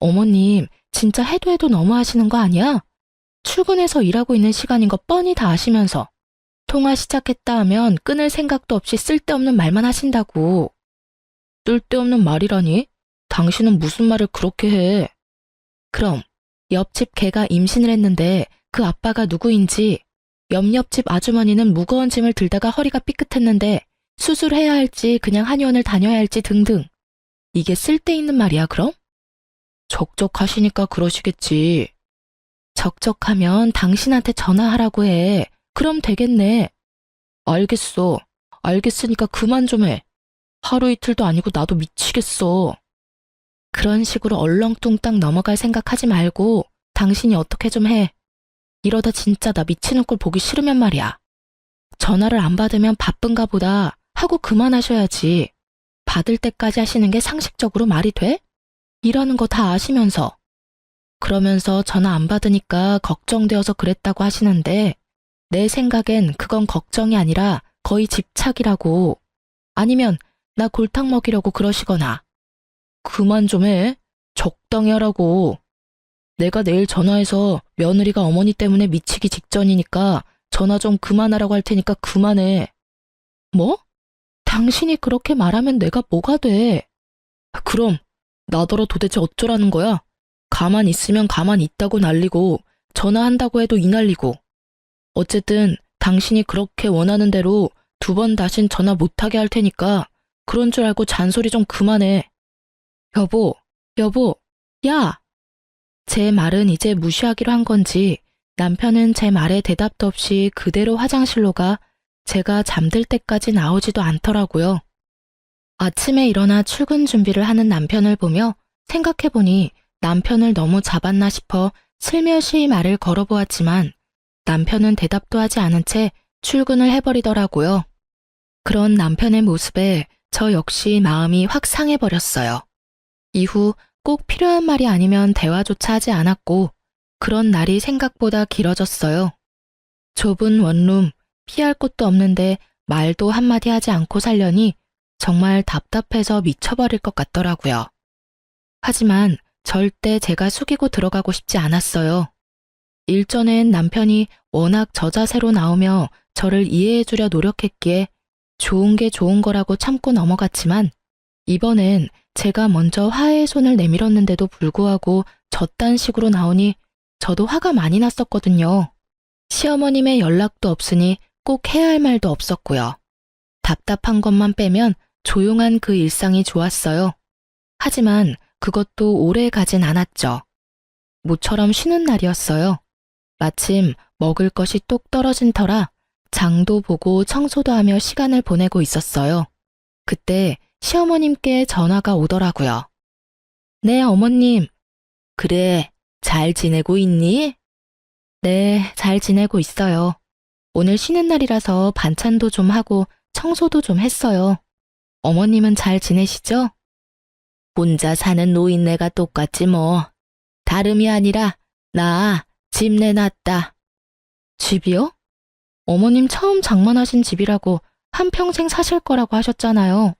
어머님, 진짜 해도 해도 너무 하시는 거 아니야? 출근해서 일하고 있는 시간인 거 뻔히 다 아시면서 통화 시작했다 하면 끊을 생각도 없이 쓸데없는 말만 하신다고. 쓸데없는 말이라니? 당신은 무슨 말을 그렇게 해? 그럼 옆집 개가 임신을 했는데 그 아빠가 누구인지, 옆집 아주머니는 무거운 짐을 들다가 허리가 삐끗했는데 수술해야 할지 그냥 한의원을 다녀야 할지 등등. 이게 쓸데있는 말이야, 그럼? 적적하시니까 그러시겠지. 적적하면 당신한테 전화하라고 해. 그럼 되겠네. 알겠어. 알겠으니까 그만 좀 해. 하루 이틀도 아니고 나도 미치겠어. 그런 식으로 얼렁뚱땅 넘어갈 생각하지 말고 당신이 어떻게 좀 해. 이러다 진짜 나 미치는 꼴 보기 싫으면 말이야. 전화를 안 받으면 바쁜가 보다 하고 그만하셔야지. 받을 때까지 하시는 게 상식적으로 말이 돼? 일하는 거 다 아시면서. 그러면서 전화 안 받으니까 걱정되어서 그랬다고 하시는데 내 생각엔 그건 걱정이 아니라 거의 집착이라고. 아니면 나 골탕 먹이려고 그러시거나. 그만 좀 해. 적당히 하라고. 내가 내일 전화해서 며느리가 어머니 때문에 미치기 직전이니까 전화 좀 그만하라고 할 테니까 그만해. 뭐? 당신이 그렇게 말하면 내가 뭐가 돼? 그럼 나더러 도대체 어쩌라는 거야? 가만 있으면 가만 있다고 난리고 전화한다고 해도 이 난리고. 어쨌든 당신이 그렇게 원하는 대로 2번 다신 전화 못하게 할 테니까 그런 줄 알고 잔소리 좀 그만해. 여보, 야! 제 말은 이제 무시하기로 한 건지 남편은 제 말에 대답도 없이 그대로 화장실로 가 제가 잠들 때까지 나오지도 않더라고요. 아침에 일어나 출근 준비를 하는 남편을 보며 생각해보니 남편을 너무 잡았나 싶어 슬며시 말을 걸어보았지만 남편은 대답도 하지 않은 채 출근을 해버리더라고요. 그런 남편의 모습에 저 역시 마음이 확 상해버렸어요. 이후 꼭 필요한 말이 아니면 대화조차 하지 않았고 그런 날이 생각보다 길어졌어요. 좁은 원룸, 피할 곳도 없는데 말도 한마디 하지 않고 살려니 정말 답답해서 미쳐버릴 것 같더라고요. 하지만 절대 제가 숙이고 들어가고 싶지 않았어요. 일전엔 남편이 워낙 저자세로 나오며 저를 이해해주려 노력했기에 좋은 게 좋은 거라고 참고 넘어갔지만 이번엔 제가 먼저 화해의 손을 내밀었는데도 불구하고 저딴 식으로 나오니 저도 화가 많이 났었거든요. 시어머님의 연락도 없으니 꼭 해야 할 말도 없었고요. 답답한 것만 빼면 조용한 그 일상이 좋았어요. 하지만 그것도 오래 가진 않았죠. 모처럼 쉬는 날이었어요. 마침 먹을 것이 뚝 떨어진 터라 장도 보고 청소도 하며 시간을 보내고 있었어요. 그때 시어머님께 전화가 오더라고요. 네, 어머님. 그래, 잘 지내고 있니? 네, 잘 지내고 있어요. 오늘 쉬는 날이라서 반찬도 좀 하고 청소도 좀 했어요. 어머님은 잘 지내시죠? 혼자 사는 노인네가 똑같지 뭐. 다름이 아니라 나 집 내놨다. 집이요? 어머님 처음 장만하신 집이라고 한평생 사실 거라고 하셨잖아요.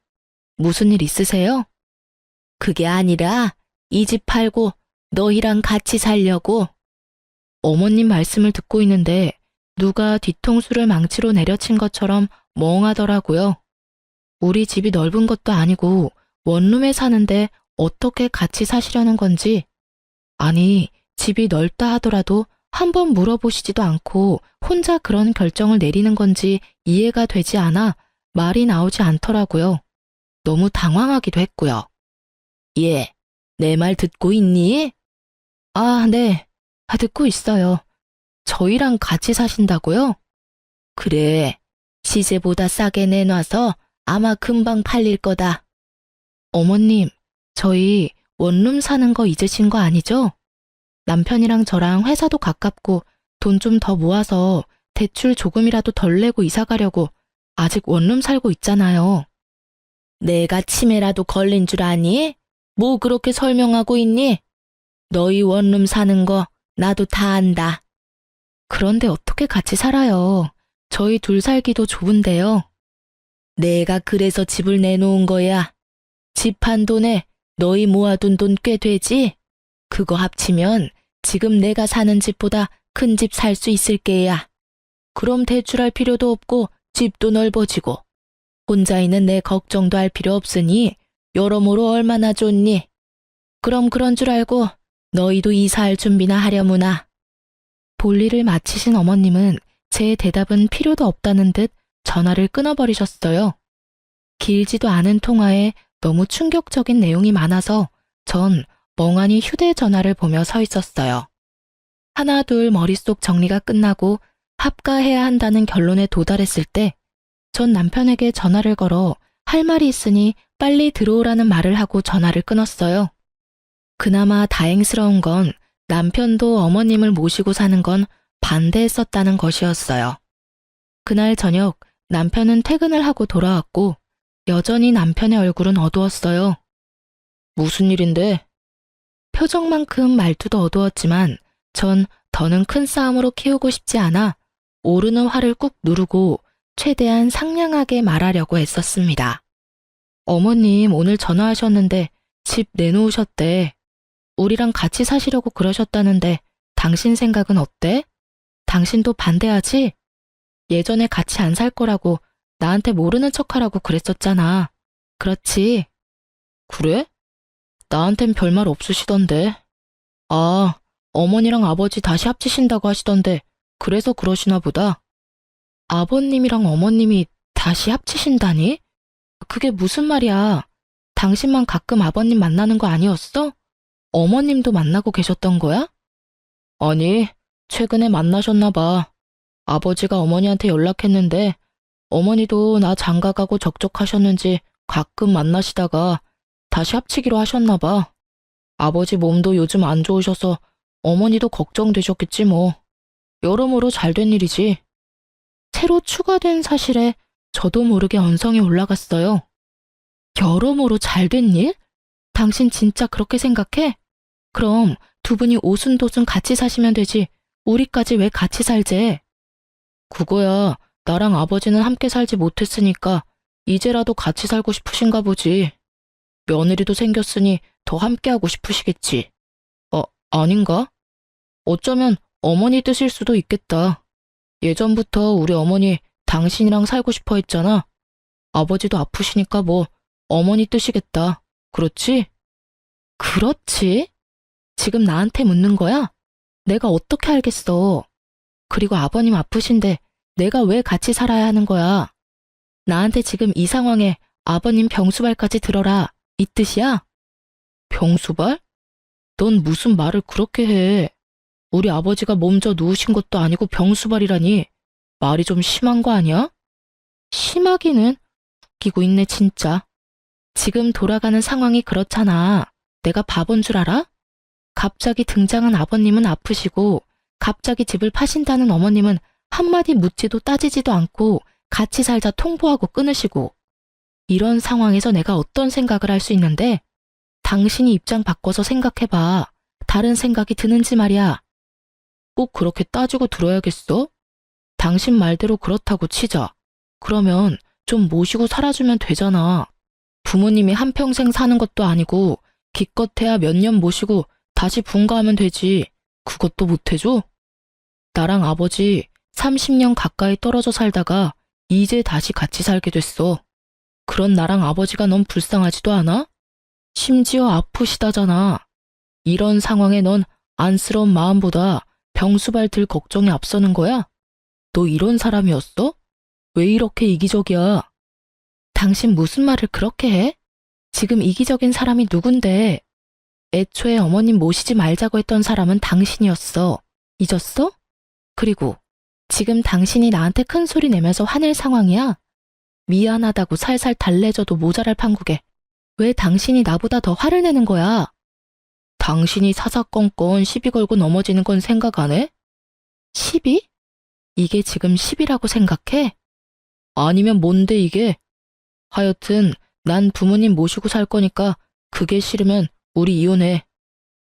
무슨 일 있으세요? 그게 아니라 이 집 팔고 너희랑 같이 살려고. 어머님 말씀을 듣고 있는데 누가 뒤통수를 망치로 내려친 것처럼 멍하더라고요. 우리 집이 넓은 것도 아니고 원룸에 사는데 어떻게 같이 사시려는 건지. 아니, 집이 넓다 하더라도 한번 물어보시지도 않고 혼자 그런 결정을 내리는 건지 이해가 되지 않아 말이 나오지 않더라고요. 너무 당황하기도 했고요. 예, 내 말 듣고 있니? 아, 네. 듣고 있어요. 저희랑 같이 사신다고요? 그래, 시세보다 싸게 내놔서 아마 금방 팔릴 거다. 어머님, 저희 원룸 사는 거 잊으신 거 아니죠? 남편이랑 저랑 회사도 가깝고 돈 좀 더 모아서 대출 조금이라도 덜 내고 이사 가려고 아직 원룸 살고 있잖아요. 내가 치매라도 걸린 줄 아니? 뭐 그렇게 설명하고 있니? 너희 원룸 사는 거 나도 다 안다. 그런데 어떻게 같이 살아요? 저희 둘 살기도 좁은데요. 내가 그래서 집을 내놓은 거야. 집 한 돈에 너희 모아둔 돈 꽤 되지? 그거 합치면 지금 내가 사는 집보다 큰 집 살 수 있을 게야. 그럼 대출할 필요도 없고 집도 넓어지고 혼자 있는 내 걱정도 할 필요 없으니 여러모로 얼마나 좋니? 그럼 그런 줄 알고 너희도 이사할 준비나 하려무나. 볼일을 마치신 어머님은 제 대답은 필요도 없다는 듯 전화를 끊어버리셨어요. 길지도 않은 통화에 너무 충격적인 내용이 많아서 전 멍하니 휴대전화를 보며 서 있었어요. 하나 둘 머릿속 정리가 끝나고 합가해야 한다는 결론에 도달했을 때 전 남편에게 전화를 걸어 할 말이 있으니 빨리 들어오라는 말을 하고 전화를 끊었어요. 그나마 다행스러운 건 남편도 어머님을 모시고 사는 건 반대했었다는 것이었어요. 그날 저녁 남편은 퇴근을 하고 돌아왔고 여전히 남편의 얼굴은 어두웠어요. 무슨 일인데? 표정만큼 말투도 어두웠지만 전 더는 큰 싸움으로 키우고 싶지 않아 오르는 화를 꾹 누르고 최대한 상냥하게 말하려고 애썼습니다. 어머님 오늘 전화하셨는데 집 내놓으셨대. 우리랑 같이 사시려고 그러셨다는데 당신 생각은 어때? 당신도 반대하지? 예전에 같이 안 살 거라고 나한테 모르는 척하라고 그랬었잖아. 그렇지? 그래? 나한텐 별말 없으시던데. 아, 어머니랑 아버지 다시 합치신다고 하시던데 그래서 그러시나 보다. 아버님이랑 어머님이 다시 합치신다니? 그게 무슨 말이야? 당신만 가끔 아버님 만나는 거 아니었어? 어머님도 만나고 계셨던 거야? 아니, 최근에 만나셨나 봐. 아버지가 어머니한테 연락했는데 어머니도 나 장가가고 적적하셨는지 가끔 만나시다가 다시 합치기로 하셨나 봐. 아버지 몸도 요즘 안 좋으셔서 어머니도 걱정되셨겠지 뭐. 여러모로 잘된 일이지. 새로 추가된 사실에 저도 모르게 언성이 올라갔어요. 여러모로 잘된 일? 당신 진짜 그렇게 생각해? 그럼 두 분이 오순도순 같이 사시면 되지. 우리까지 왜 같이 살재? 그거야 나랑 아버지는 함께 살지 못했으니까 이제라도 같이 살고 싶으신가 보지. 며느리도 생겼으니 더 함께하고 싶으시겠지. 아닌가? 어쩌면 어머니 뜻일 수도 있겠다. 예전부터 우리 어머니 당신이랑 살고 싶어 했잖아. 아버지도 아프시니까 뭐 어머니 뜻이겠다. 그렇지? 그렇지? 지금 나한테 묻는 거야? 내가 어떻게 알겠어. 그리고 아버님 아프신데 내가 왜 같이 살아야 하는 거야? 나한테 지금 이 상황에 아버님 병수발까지 들어라. 이 뜻이야? 병수발? 넌 무슨 말을 그렇게 해. 우리 아버지가 몸져 누우신 것도 아니고 병수발이라니. 말이 좀 심한 거 아니야? 심하기는 웃기고 있네 진짜. 지금 돌아가는 상황이 그렇잖아. 내가 바본 줄 알아? 갑자기 등장한 아버님은 아프시고 갑자기 집을 파신다는 어머님은 한마디 묻지도 따지지도 않고 같이 살자 통보하고 끊으시고. 이런 상황에서 내가 어떤 생각을 할 수 있는데 당신이 입장 바꿔서 생각해봐. 다른 생각이 드는지 말이야. 꼭 그렇게 따지고 들어야겠어? 당신 말대로 그렇다고 치자. 그러면 좀 모시고 살아주면 되잖아. 부모님이 한평생 사는 것도 아니고 기껏해야 몇 년 모시고 다시 분가하면 되지. 그것도 못해줘? 나랑 아버지 30년 가까이 떨어져 살다가 이제 다시 같이 살게 됐어. 그런 나랑 아버지가 넌 불쌍하지도 않아? 심지어 아프시다잖아. 이런 상황에 넌 안쓰러운 마음보다 병수발 들 걱정이 앞서는 거야? 너 이런 사람이었어? 왜 이렇게 이기적이야? 당신 무슨 말을 그렇게 해? 지금 이기적인 사람이 누군데? 애초에 어머님 모시지 말자고 했던 사람은 당신이었어. 잊었어? 그리고 지금 당신이 나한테 큰 소리 내면서 화낼 상황이야? 미안하다고 살살 달래줘도 모자랄 판국에 왜 당신이 나보다 더 화를 내는 거야? 당신이 사사건건 시비 걸고 넘어지는 건 생각 안 해? 시비? 이게 지금 시비라고 생각해? 아니면 뭔데 이게? 하여튼 난 부모님 모시고 살 거니까 그게 싫으면 우리 이혼해.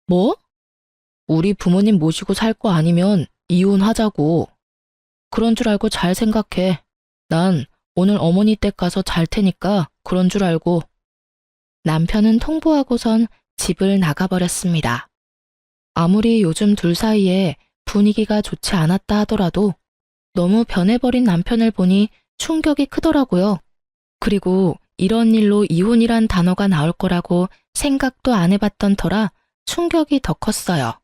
뭐? 우리 부모님 모시고 살 거 아니면 이혼하자고. 그런 줄 알고 잘 생각해. 난 오늘 어머니 댁 가서 잘 테니까 그런 줄 알고. 남편은 통보하고선 집을 나가버렸습니다. 아무리 요즘 둘 사이에 분위기가 좋지 않았다 하더라도 너무 변해버린 남편을 보니 충격이 크더라고요. 그리고 이런 일로 이혼이란 단어가 나올 거라고 생각도 안 해봤던 터라 충격이 더 컸어요.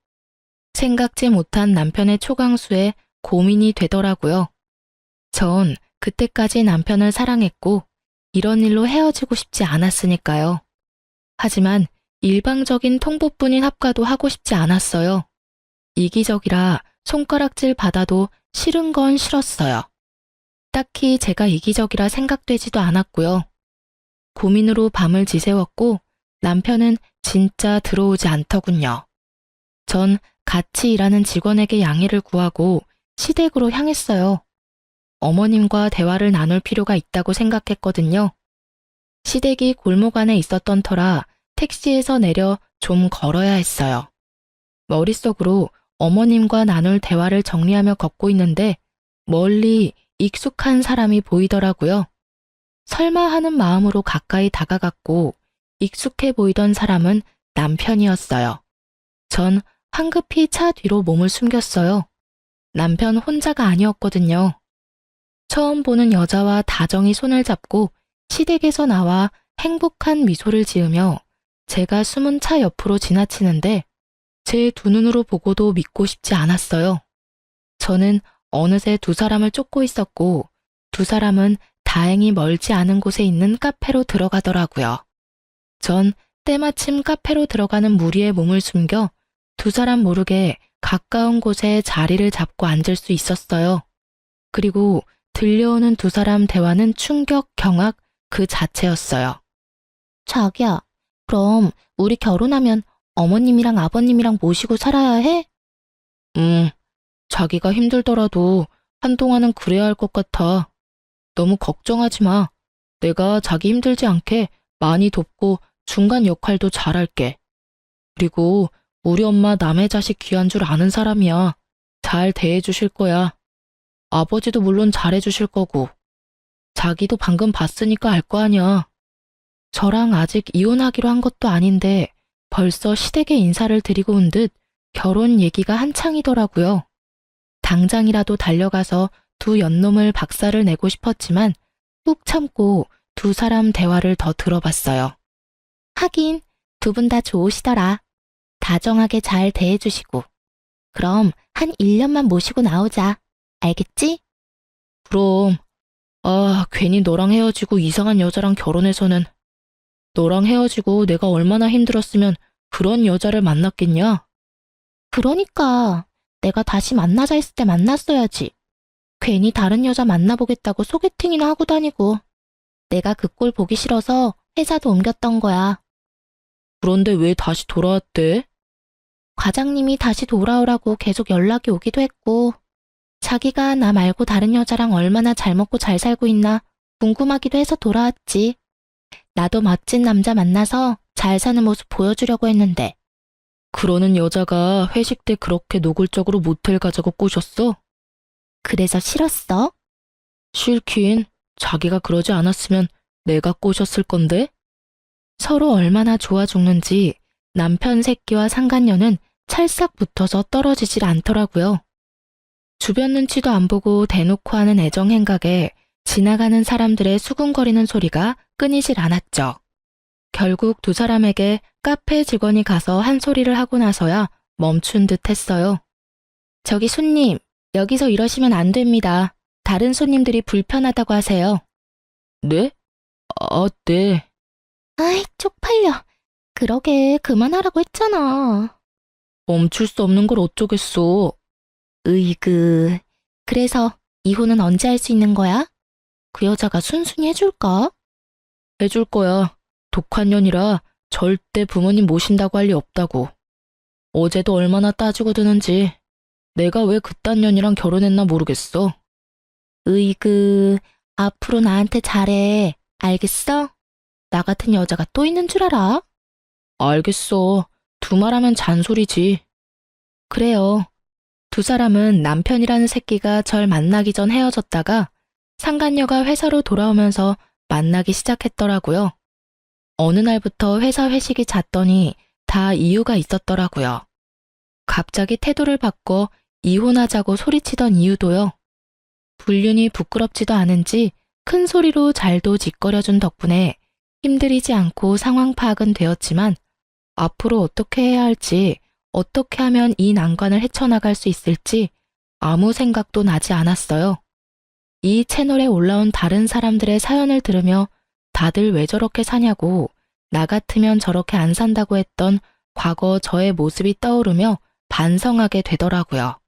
생각지 못한 남편의 초강수에 고민이 되더라고요. 전 그때까지 남편을 사랑했고 이런 일로 헤어지고 싶지 않았으니까요. 하지만 일방적인 통보뿐인 합가도 하고 싶지 않았어요. 이기적이라 손가락질 받아도 싫은 건 싫었어요. 딱히 제가 이기적이라 생각되지도 않았고요. 고민으로 밤을 지새웠고 남편은 진짜 들어오지 않더군요. 전 같이 일하는 직원에게 양해를 구하고 시댁으로 향했어요. 어머님과 대화를 나눌 필요가 있다고 생각했거든요. 시댁이 골목 안에 있었던 터라 택시에서 내려 좀 걸어야 했어요. 머릿속으로 어머님과 나눌 대화를 정리하며 걷고 있는데 멀리 익숙한 사람이 보이더라고요. 설마 하는 마음으로 가까이 다가갔고 익숙해 보이던 사람은 남편이었어요. 전 황급히 차 뒤로 몸을 숨겼어요. 남편 혼자가 아니었거든요. 처음 보는 여자와 다정히 손을 잡고 시댁에서 나와 행복한 미소를 지으며 제가 숨은 차 옆으로 지나치는데 제 두 눈으로 보고도 믿고 싶지 않았어요. 저는 어느새 두 사람을 쫓고 있었고 두 사람은 다행히 멀지 않은 곳에 있는 카페로 들어가더라고요. 전 때마침 카페로 들어가는 무리에 몸을 숨겨 두 사람 모르게 가까운 곳에 자리를 잡고 앉을 수 있었어요. 그리고 들려오는 두 사람 대화는 충격, 경악 그 자체였어요. 자기야, 그럼 우리 결혼하면 어머님이랑 아버님이랑 모시고 살아야 해? 자기가 힘들더라도 한동안은 그래야 할 것 같아. 너무 걱정하지 마. 내가 자기 힘들지 않게 많이 돕고 중간 역할도 잘할게. 그리고 우리 엄마 남의 자식 귀한 줄 아는 사람이야. 잘 대해주실 거야. 아버지도 물론 잘해주실 거고. 자기도 방금 봤으니까 알 거 아니야. 저랑 아직 이혼하기로 한 것도 아닌데 벌써 시댁에 인사를 드리고 온 듯 결혼 얘기가 한창이더라고요. 당장이라도 달려가서 두 연놈을 박살을 내고 싶었지만 꾹 참고 두 사람 대화를 더 들어봤어요. 하긴 두 분 다 좋으시더라. 다정하게 잘 대해주시고. 그럼 한 1년만 모시고 나오자. 알겠지? 그럼. 괜히 너랑 헤어지고 이상한 여자랑 결혼해서는. 너랑 헤어지고 내가 얼마나 힘들었으면 그런 여자를 만났겠냐? 그러니까 내가 다시 만나자 했을 때 만났어야지. 괜히 다른 여자 만나보겠다고 소개팅이나 하고 다니고. 내가 그 꼴 보기 싫어서 회사도 옮겼던 거야. 그런데 왜 다시 돌아왔대? 과장님이 다시 돌아오라고 계속 연락이 오기도 했고 자기가 나 말고 다른 여자랑 얼마나 잘 먹고 잘 살고 있나 궁금하기도 해서 돌아왔지. 나도 멋진 남자 만나서 잘 사는 모습 보여주려고 했는데. 그러는 여자가 회식 때 그렇게 노골적으로 모텔 가자고 꼬셨어? 그래서 싫었어? 싫긴. 자기가 그러지 않았으면 내가 꼬셨을 건데? 서로 얼마나 좋아 죽는지 남편 새끼와 상간녀는 찰싹 붙어서 떨어지질 않더라고요. 주변 눈치도 안 보고 대놓고 하는 애정 행각에 지나가는 사람들의 수군거리는 소리가 끊이질 않았죠. 결국 두 사람에게 카페 직원이 가서 한 소리를 하고 나서야 멈춘 듯 했어요. 저기 손님, 여기서 이러시면 안 됩니다. 다른 손님들이 불편하다고 하세요. 네? 네. 아이, 쪽팔려. 그러게 그만하라고 했잖아. 멈출 수 없는 걸 어쩌겠어. 으이그. 그래서 이혼은 언제 할 수 있는 거야? 그 여자가 순순히 해줄까? 해줄 거야. 독한 년이라 절대 부모님 모신다고 할 리 없다고. 어제도 얼마나 따지고 드는지. 내가 왜 그딴 년이랑 결혼했나 모르겠어. 으이그. 앞으로 나한테 잘해. 알겠어? 나 같은 여자가 또 있는 줄 알아? 알겠어. 두말하면 잔소리지. 그래요. 두 사람은 남편이라는 새끼가 절 만나기 전 헤어졌다가 상간녀가 회사로 돌아오면서 만나기 시작했더라고요. 어느 날부터 회사 회식이 잦더니 다 이유가 있었더라고요. 갑자기 태도를 바꿔 이혼하자고 소리치던 이유도요. 불륜이 부끄럽지도 않은지 큰 소리로 잘도 짓거려준 덕분에 힘들이지 않고 상황 파악은 되었지만 앞으로 어떻게 해야 할지, 어떻게 하면 이 난관을 헤쳐나갈 수 있을지 아무 생각도 나지 않았어요. 이 채널에 올라온 다른 사람들의 사연을 들으며 다들 왜 저렇게 사냐고, 나 같으면 저렇게 안 산다고 했던 과거 저의 모습이 떠오르며 반성하게 되더라고요.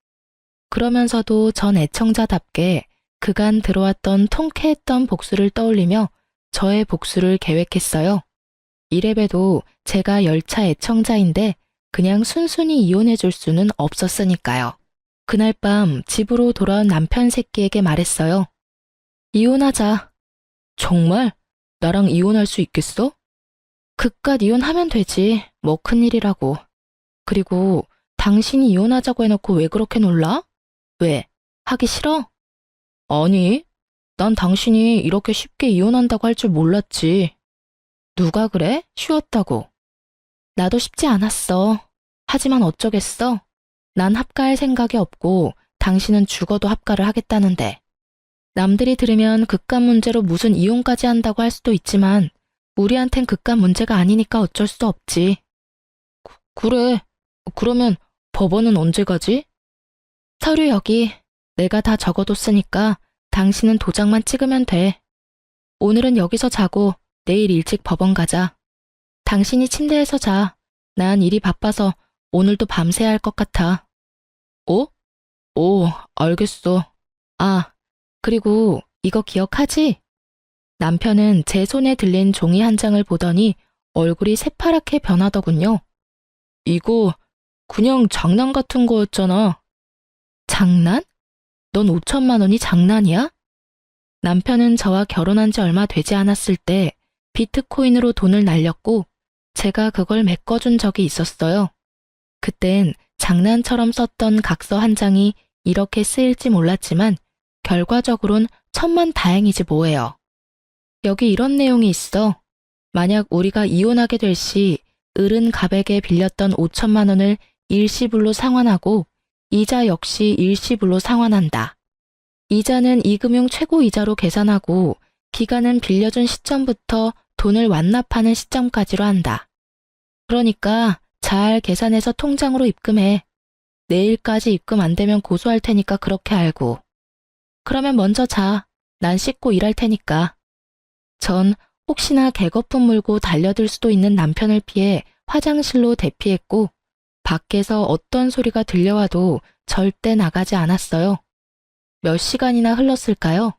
그러면서도 전 애청자답게 그간 들어왔던 통쾌했던 복수를 떠올리며 저의 복수를 계획했어요. 이래봬도 제가 열차 애청자인데 그냥 순순히 이혼해 줄 수는 없었으니까요. 그날 밤 집으로 돌아온 남편 새끼에게 말했어요. 이혼하자. 정말? 나랑 이혼할 수 있겠어? 그깟 이혼하면 되지. 뭐 큰일이라고. 그리고 당신이 이혼하자고 해놓고 왜 그렇게 놀라? 왜? 하기 싫어? 아니, 난 당신이 이렇게 쉽게 이혼한다고 할 줄 몰랐지. 누가 그래? 쉬웠다고. 나도 쉽지 않았어. 하지만 어쩌겠어? 난 합가할 생각이 없고 당신은 죽어도 합가를 하겠다는데. 남들이 들으면 그깟 문제로 무슨 이혼까지 한다고 할 수도 있지만 우리한텐 그깟 문제가 아니니까 어쩔 수 없지. 그래. 그러면 법원은 언제 가지? 서류 여기. 내가 다 적어뒀으니까 당신은 도장만 찍으면 돼. 오늘은 여기서 자고 내일 일찍 법원 가자. 당신이 침대에서 자. 난 일이 바빠서 오늘도 밤새야 할 것 같아. 어? 오, 알겠어. 아, 그리고 이거 기억하지? 남편은 제 손에 들린 종이 한 장을 보더니 얼굴이 새파랗게 변하더군요. 이거 그냥 장난 같은 거였잖아. 장난? 넌 5천만 원이 장난이야? 남편은 저와 결혼한 지 얼마 되지 않았을 때 비트코인으로 돈을 날렸고 제가 그걸 메꿔준 적이 있었어요. 그땐 장난처럼 썼던 각서 한 장이 이렇게 쓰일지 몰랐지만 결과적으론 천만다행이지 뭐예요. 여기 이런 내용이 있어. 만약 우리가 이혼하게 될 시 을은 갑에게 빌렸던 5천만 원을 일시불로 상환하고 이자 역시 일시불로 상환한다. 이자는 이금융 최고 이자로 계산하고 기간은 빌려준 시점부터 돈을 완납하는 시점까지로 한다. 그러니까 잘 계산해서 통장으로 입금해. 내일까지 입금 안 되면 고소할 테니까 그렇게 알고. 그러면 먼저 자. 난 씻고 일할 테니까. 전 혹시나 개거품 물고 달려들 수도 있는 남편을 피해 화장실로 대피했고 밖에서 어떤 소리가 들려와도 절대 나가지 않았어요. 몇 시간이나 흘렀을까요?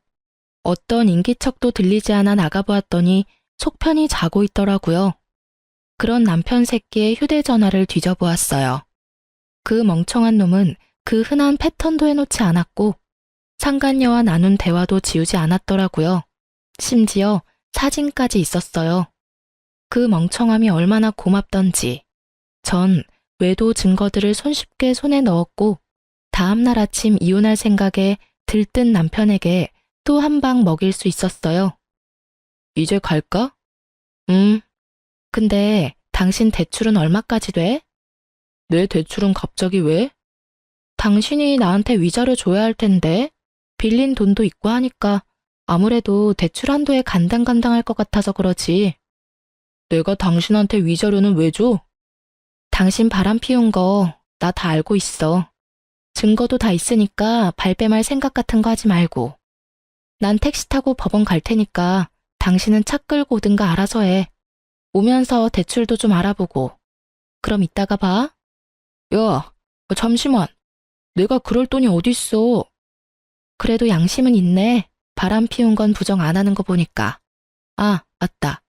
어떤 인기척도 들리지 않아 나가보았더니 속편히 자고 있더라고요. 그런 남편 새끼의 휴대전화를 뒤져보았어요. 그 멍청한 놈은 그 흔한 패턴도 해놓지 않았고 상간녀와 나눈 대화도 지우지 않았더라고요. 심지어 사진까지 있었어요. 그 멍청함이 얼마나 고맙던지. 전 외도 증거들을 손쉽게 손에 넣었고 다음날 아침 이혼할 생각에 들뜬 남편에게 또 한 방 먹일 수 있었어요. 이제 갈까? 근데 당신 대출은 얼마까지 돼? 내 대출은 갑자기 왜? 당신이 나한테 위자료 줘야 할 텐데 빌린 돈도 있고 하니까 아무래도 대출 한도에 간당간당할 것 같아서 그러지. 내가 당신한테 위자료는 왜 줘? 당신 바람 피운 거 나 다 알고 있어. 증거도 다 있으니까 발뺌할 생각 같은 거 하지 말고. 난 택시 타고 법원 갈 테니까 당신은 차 끌고 오든가 알아서 해. 오면서 대출도 좀 알아보고. 그럼 이따가 봐. 야, 잠시만. 내가 그럴 돈이 어딨어. 그래도 양심은 있네. 바람 피운 건 부정 안 하는 거 보니까. 아, 맞다.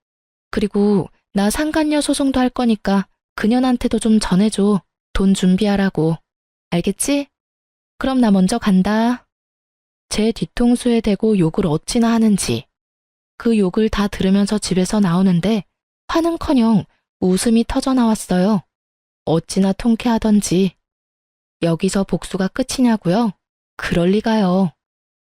그리고 나 상간녀 소송도 할 거니까 그년한테도 좀 전해줘. 돈 준비하라고. 알겠지? 그럼 나 먼저 간다. 제 뒤통수에 대고 욕을 어찌나 하는지. 그 욕을 다 들으면서 집에서 나오는데 화는커녕 웃음이 터져 나왔어요. 어찌나 통쾌하던지. 여기서 복수가 끝이냐고요? 그럴 리가요.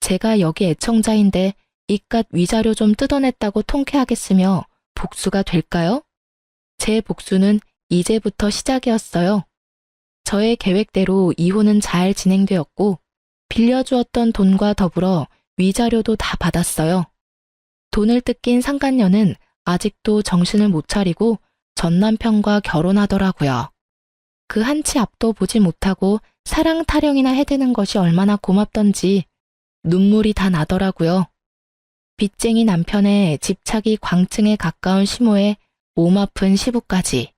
제가 여기 애청자인데 이깟 위자료 좀 뜯어냈다고 통쾌하겠으며 복수가 될까요? 제 복수는 이제부터 시작이었어요. 저의 계획대로 이혼은 잘 진행되었고 빌려주었던 돈과 더불어 위자료도 다 받았어요. 돈을 뜯긴 상간녀는 아직도 정신을 못 차리고 전 남편과 결혼하더라고요. 그 한치 앞도 보지 못하고 사랑 타령이나 해대는 것이 얼마나 고맙던지 눈물이 다 나더라고요. 빚쟁이 남편의 집착이 광층에 가까운 시모에 몸 아픈 시부까지.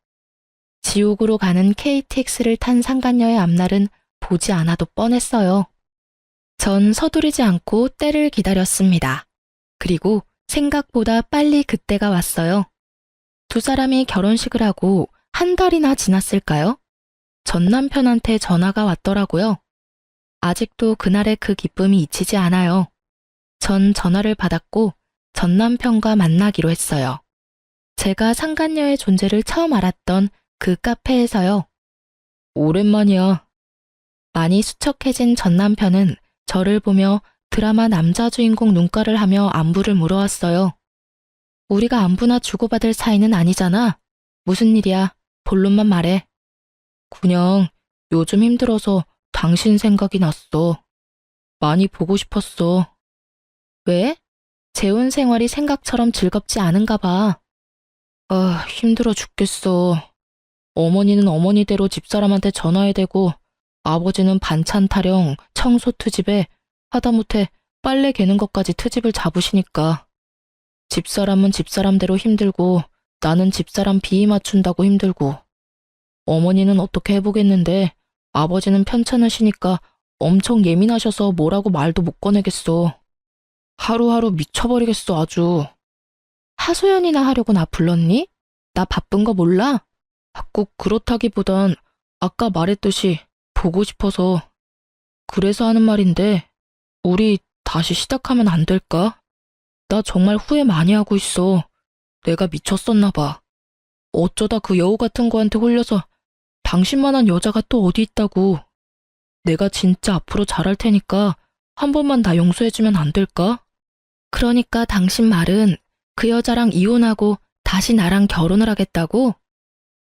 지옥으로 가는 KTX를 탄 상간녀의 앞날은 보지 않아도 뻔했어요. 전 서두르지 않고 때를 기다렸습니다. 그리고 생각보다 빨리 그때가 왔어요. 두 사람이 결혼식을 하고 한 달이나 지났을까요? 전 남편한테 전화가 왔더라고요. 아직도 그날의 그 기쁨이 잊히지 않아요. 전 전화를 받았고 전 남편과 만나기로 했어요. 제가 상간녀의 존재를 처음 알았던 그 카페에서요. 오랜만이야. 많이 수척해진 전 남편은 저를 보며 드라마 남자 주인공 눈가를 하며 안부를 물어왔어요. 우리가 안부나 주고받을 사이는 아니잖아. 무슨 일이야? 본론만 말해. 그냥 요즘 힘들어서 당신 생각이 났어. 많이 보고 싶었어. 왜? 재혼 생활이 생각처럼 즐겁지 않은가 봐. 아, 힘들어 죽겠어. 어머니는 어머니대로 집사람한테 전화해야 되고 아버지는 반찬 타령, 청소 트집에 하다못해 빨래 개는 것까지 트집을 잡으시니까. 집사람은 집사람대로 힘들고 나는 집사람 비위 맞춘다고 힘들고. 어머니는 어떻게 해보겠는데 아버지는 편찮으시니까 엄청 예민하셔서 뭐라고 말도 못 꺼내겠어. 하루하루 미쳐버리겠어 아주. 하소연이나 하려고 나 불렀니? 나 바쁜 거 몰라? 꼭 그렇다기보단 아까 말했듯이 보고 싶어서. 그래서 하는 말인데 우리 다시 시작하면 안 될까? 나 정말 후회 많이 하고 있어. 내가 미쳤었나 봐. 어쩌다 그 여우 같은 거한테 홀려서 당신만한 여자가 또 어디 있다고. 내가 진짜 앞으로 잘할 테니까 한 번만 나 용서해주면 안 될까? 그러니까 당신 말은 그 여자랑 이혼하고 다시 나랑 결혼을 하겠다고?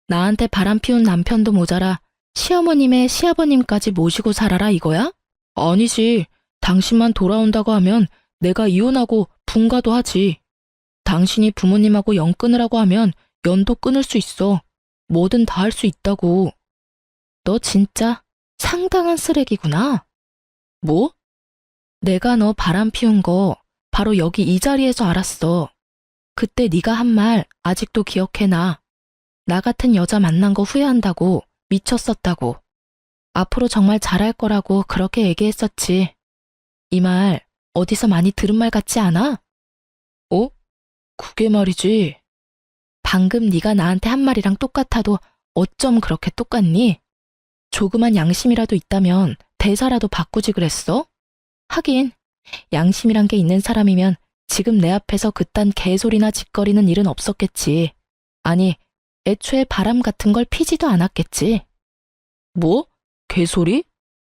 나한테 바람 피운 남편도 모자라 시어머님의 시아버님까지 모시고 살아라 이거야? 아니지. 당신만 돌아온다고 하면 내가 이혼하고 분가도 하지. 당신이 부모님하고 연 끊으라고 하면 연도 끊을 수 있어. 뭐든 다 할 수 있다고. 너 진짜 상당한 쓰레기구나. 뭐? 내가 너 바람 피운 거 바로 여기 이 자리에서 알았어. 그때 네가 한 말 아직도 기억해놔. 나 같은 여자 만난 거 후회한다고, 미쳤었다고. 앞으로 정말 잘할 거라고 그렇게 얘기했었지. 이 말 어디서 많이 들은 말 같지 않아? 어? 그게 말이지. 방금 네가 나한테 한 말이랑 똑같아도 어쩜 그렇게 똑같니? 조그만 양심이라도 있다면 대사라도 바꾸지 그랬어? 하긴 양심이란 게 있는 사람이면 지금 내 앞에서 그딴 개소리나 짓거리는 일은 없었겠지. 아니, 애초에 바람 같은 걸 피지도 않았겠지. 뭐? 개소리?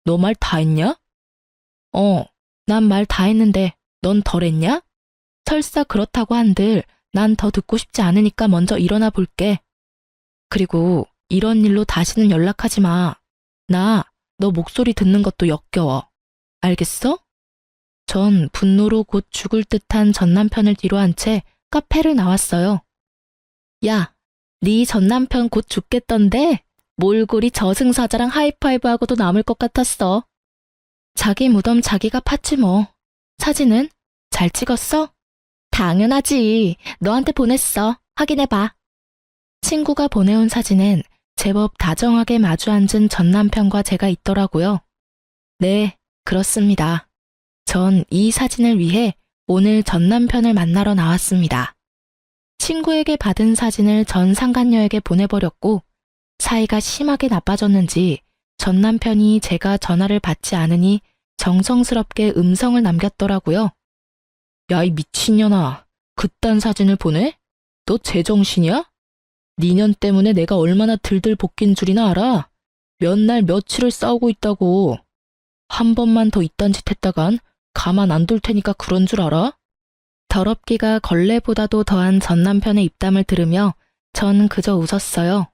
너 말 다 했냐? 난 말 다 했는데 넌 덜 했냐? 설사 그렇다고 한들 난 더 듣고 싶지 않으니까 먼저 일어나 볼게. 그리고 이런 일로 다시는 연락하지 마. 나 너 목소리 듣는 것도 역겨워. 알겠어? 전 분노로 곧 죽을 듯한 전 남편을 뒤로 한 채 카페를 나왔어요. 야, 네 전 남편 곧 죽겠던데? 몰골이 저승사자랑 하이파이브하고도 남을 것 같았어. 자기 무덤 자기가 팠지 뭐. 사진은? 잘 찍었어? 당연하지. 너한테 보냈어. 확인해봐. 친구가 보내온 사진엔 제법 다정하게 마주 앉은 전 남편과 제가 있더라고요. 네, 그렇습니다. 전 이 사진을 위해 오늘 전 남편을 만나러 나왔습니다. 친구에게 받은 사진을 전 상간녀에게 보내버렸고 사이가 심하게 나빠졌는지 전 남편이 제가 전화를 받지 않으니 정성스럽게 음성을 남겼더라고요. 야, 이 미친년아. 그딴 사진을 보내? 너 제정신이야? 니년 때문에 내가 얼마나 들들 볶인 줄이나 알아? 몇 날 며칠을 싸우고 있다고. 한 번만 더 이딴 짓 했다간 가만 안 둘 테니까 그런 줄 알아? 더럽기가 걸레보다도 더한 전 남편의 입담을 들으며 전 그저 웃었어요.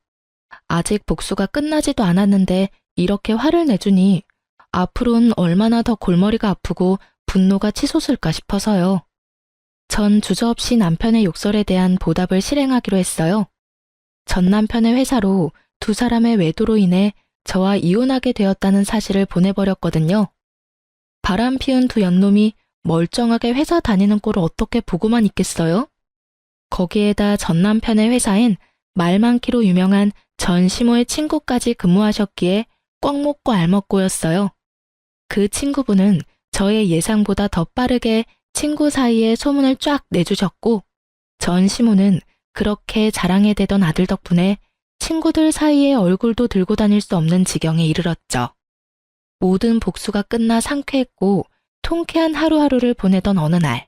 아직 복수가 끝나지도 않았는데 이렇게 화를 내주니 앞으로는 얼마나 더 골머리가 아프고 분노가 치솟을까 싶어서요. 전 주저없이 남편의 욕설에 대한 보답을 실행하기로 했어요. 전 남편의 회사로 두 사람의 외도로 인해 저와 이혼하게 되었다는 사실을 보내버렸거든요. 바람 피운 두 연놈이 멀쩡하게 회사 다니는 꼴을 어떻게 보고만 있겠어요? 거기에다 전 남편의 회사엔 말 많기로 유명한 전시모의 친구까지 근무하셨기에 꽉 먹고 알 먹고였어요. 그 친구분은 저의 예상보다 더 빠르게 친구 사이에 소문을 쫙 내주셨고, 전시모는 그렇게 자랑해 대던 아들 덕분에 친구들 사이에 얼굴도 들고 다닐 수 없는 지경에 이르렀죠. 모든 복수가 끝나 상쾌했고 통쾌한 하루하루를 보내던 어느 날,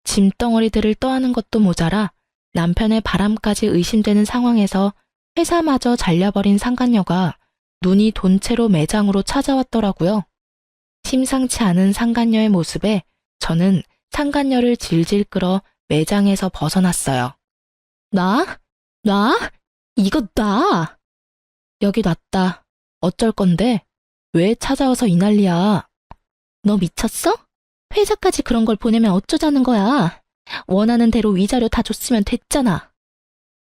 짐덩어리들을 떠안은 것도 모자라 남편의 바람까지 의심되는 상황에서 회사마저 잘려버린 상간녀가 눈이 돈 채로 매장으로 찾아왔더라고요. 심상치 않은 상간녀의 모습에 저는 상간녀를 질질 끌어 매장에서 벗어났어요. 놔? 놔? 이거 놔! 여기 놨다. 어쩔 건데? 왜 찾아와서 이 난리야? 너 미쳤어? 회사까지 그런 걸 보내면 어쩌자는 거야? 원하는 대로 위자료 다 줬으면 됐잖아.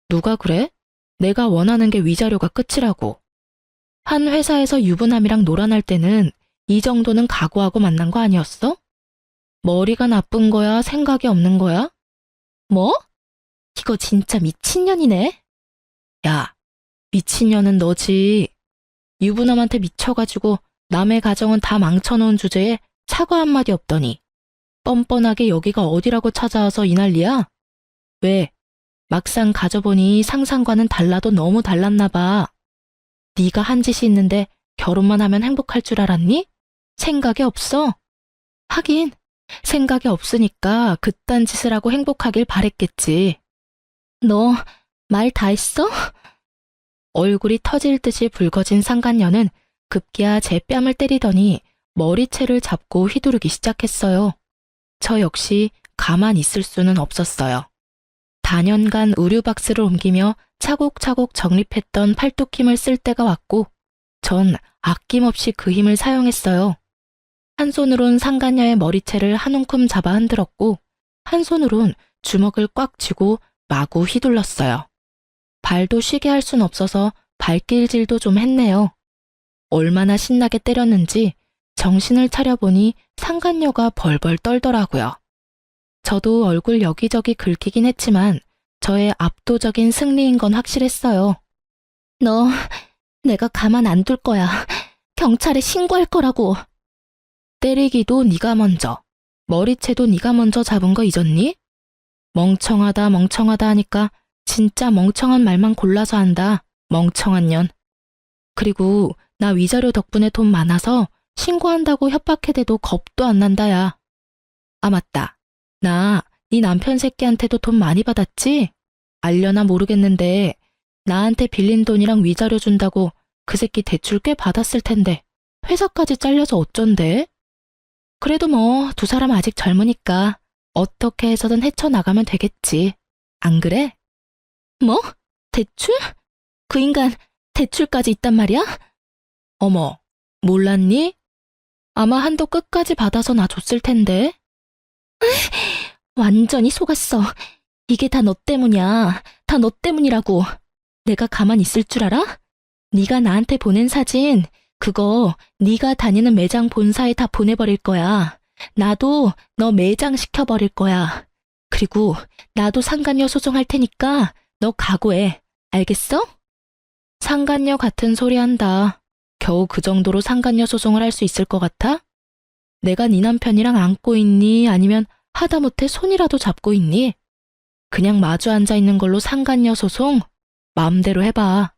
누가 그래? 내가 원하는 게 위자료가 끝이라고. 한 회사에서 유부남이랑 놀아날 때는 이 정도는 각오하고 만난 거 아니었어? 머리가 나쁜 거야? 생각이 없는 거야? 뭐? 이거 진짜 미친년이네. 야, 미친년은 너지. 유부남한테 미쳐가지고 남의 가정은 다 망쳐놓은 주제에 사과 한마디 없더니 뻔뻔하게 여기가 어디라고 찾아와서 이 난리야? 왜? 막상 가져보니 상상과는 달라도 너무 달랐나 봐. 네가 한 짓이 있는데 결혼만 하면 행복할 줄 알았니? 생각이 없어? 하긴 생각이 없으니까 그딴 짓을 하고 행복하길 바랬겠지. 너 말 다 했어? 얼굴이 터질 듯이 붉어진 상간녀는 급기야 제 뺨을 때리더니 머리채를 잡고 휘두르기 시작했어요. 저 역시 가만 있을 수는 없었어요. 다년간 의류 박스를 옮기며 차곡차곡 정립했던 팔뚝 힘을 쓸 때가 왔고 전 아낌없이 그 힘을 사용했어요. 한 손으론 상간녀의 머리채를 한 움큼 잡아 흔들었고 한 손으론 주먹을 꽉 쥐고 마구 휘둘렀어요. 발도 쉬게 할 순 없어서 발길질도 좀 했네요. 얼마나 신나게 때렸는지 정신을 차려보니 상간녀가 벌벌 떨더라고요. 저도 얼굴 여기저기 긁히긴 했지만 저의 압도적인 승리인 건 확실했어요. 너, 내가 가만 안 둘 거야. 경찰에 신고할 거라고. 때리기도 네가 먼저, 머리채도 네가 먼저 잡은 거 잊었니? 멍청하다 멍청하다 하니까 진짜 멍청한 말만 골라서 한다. 멍청한 년. 그리고 나 위자료 덕분에 돈 많아서 신고한다고 협박해대도 겁도 안 난다, 야. 아, 맞다. 나 네 남편 새끼한테도 돈 많이 받았지? 알려나 모르겠는데 나한테 빌린 돈이랑 위자료 준다고 그 새끼 대출 꽤 받았을 텐데 회사까지 잘려서 어쩐대? 그래도 뭐 두 사람 아직 젊으니까 어떻게 해서든 헤쳐나가면 되겠지. 안 그래? 뭐? 대출? 그 인간 대출까지 있단 말이야? 어머, 몰랐니? 아마 한도 끝까지 받아서 나 줬을 텐데. 완전히 속았어. 이게 다 너 때문이야. 다 너 때문이라고. 내가 가만 있을 줄 알아? 네가 나한테 보낸 사진, 그거 네가 다니는 매장 본사에 다 보내버릴 거야. 나도 너 매장 시켜버릴 거야. 그리고 나도 상간녀 소송할 테니까 너 각오해. 알겠어? 상간녀 같은 소리 한다. 겨우 그 정도로 상간녀 소송을 할 수 있을 것 같아? 내가 네 남편이랑 안고 있니? 아니면 하다못해 손이라도 잡고 있니? 그냥 마주 앉아 있는 걸로 상간녀 소송? 마음대로 해봐.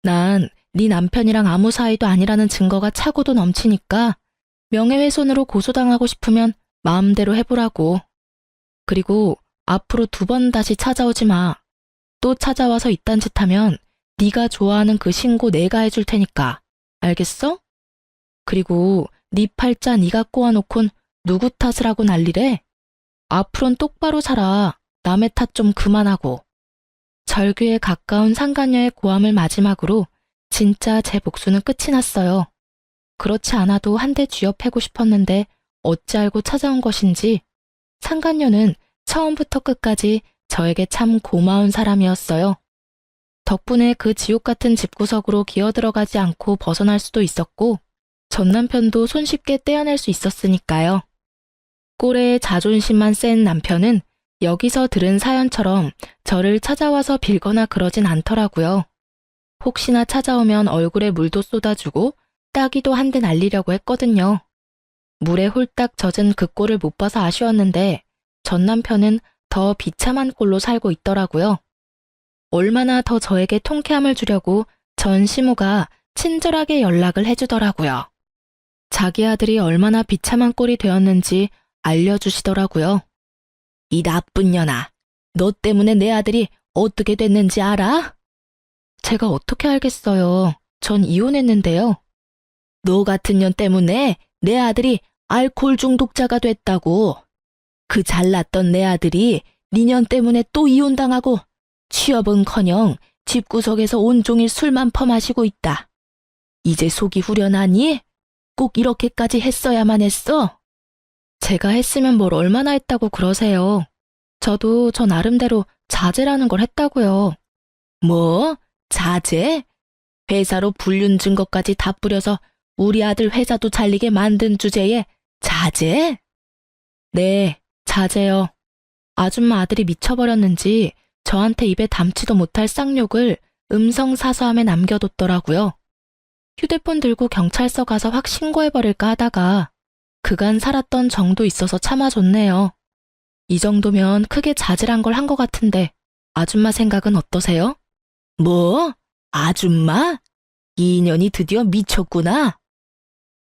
난 네 남편이랑 아무 사이도 아니라는 증거가 차고도 넘치니까 명예훼손으로 고소당하고 싶으면 마음대로 해보라고. 그리고 앞으로 2번 다시 찾아오지 마. 또 찾아와서 이딴 짓 하면 네가 좋아하는 그 신고 내가 해줄 테니까. 알겠어? 그리고 네 팔자 네가 꼬아놓곤 누구 탓을 하고 난리래? 앞으론 똑바로 살아. 남의 탓 좀 그만하고. 절규에 가까운 상간녀의 고함을 마지막으로 진짜 제 복수는 끝이 났어요. 그렇지 않아도 한 대 쥐어 패고 싶었는데 어찌 알고 찾아온 것인지 상간녀는 처음부터 끝까지 저에게 참 고마운 사람이었어요. 덕분에 그 지옥 같은 집구석으로 기어들어가지 않고 벗어날 수도 있었고, 전 남편도 손쉽게 떼어낼 수 있었으니까요. 꼴의 자존심만 센 남편은 여기서 들은 사연처럼 저를 찾아와서 빌거나 그러진 않더라고요. 혹시나 찾아오면 얼굴에 물도 쏟아주고 따기도 한 대 날리려고 했거든요. 물에 홀딱 젖은 그 꼴을 못 봐서 아쉬웠는데 전 남편은 더 비참한 꼴로 살고 있더라고요. 얼마나 더 저에게 통쾌함을 주려고 전 시모가 친절하게 연락을 해주더라고요. 자기 아들이 얼마나 비참한 꼴이 되었는지 알려주시더라고요. 이 나쁜 년아, 너 때문에 내 아들이 어떻게 됐는지 알아? 제가 어떻게 알겠어요. 전 이혼했는데요. 너 같은 년 때문에 내 아들이 알코올 중독자가 됐다고. 그 잘났던 내 아들이 네 년 때문에 또 이혼당하고 취업은커녕 집구석에서 온종일 술만 퍼마시고 있다. 이제 속이 후련하니? 꼭 이렇게까지 했어야만 했어? 제가 했으면 뭘 얼마나 했다고 그러세요. 저도 저 나름대로 자제라는 걸 했다고요. 뭐? 자제? 회사로 불륜 증거까지 다 뿌려서 우리 아들 회사도 잘리게 만든 주제에 자제? 네, 자제요. 아줌마 아들이 미쳐버렸는지 저한테 입에 담지도 못할 쌍욕을 음성사서함에 남겨뒀더라고요. 휴대폰 들고 경찰서 가서 확 신고해버릴까 하다가 그간 살았던 정도 있어서 참아줬네요. 이 정도면 크게 자질한 걸 한 것 같은데 아줌마 생각은 어떠세요? 뭐? 아줌마? 이 인연이 드디어 미쳤구나.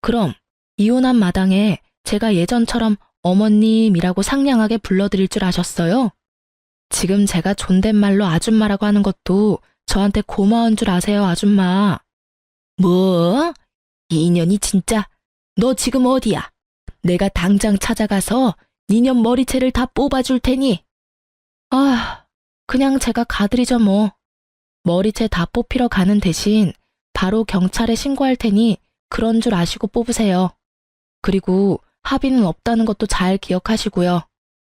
그럼 이혼한 마당에 제가 예전처럼 어머님이라고 상냥하게 불러드릴 줄 아셨어요? 지금 제가 존댓말로 아줌마라고 하는 것도 저한테 고마운 줄 아세요, 아줌마. 뭐? 이 인연이 진짜. 너 지금 어디야? 내가 당장 찾아가서 니년 머리채를 다 뽑아줄 테니. 아, 그냥 제가 가드리죠 뭐. 머리채 다 뽑히러 가는 대신 바로 경찰에 신고할 테니 그런 줄 아시고 뽑으세요. 그리고 합의는 없다는 것도 잘 기억하시고요.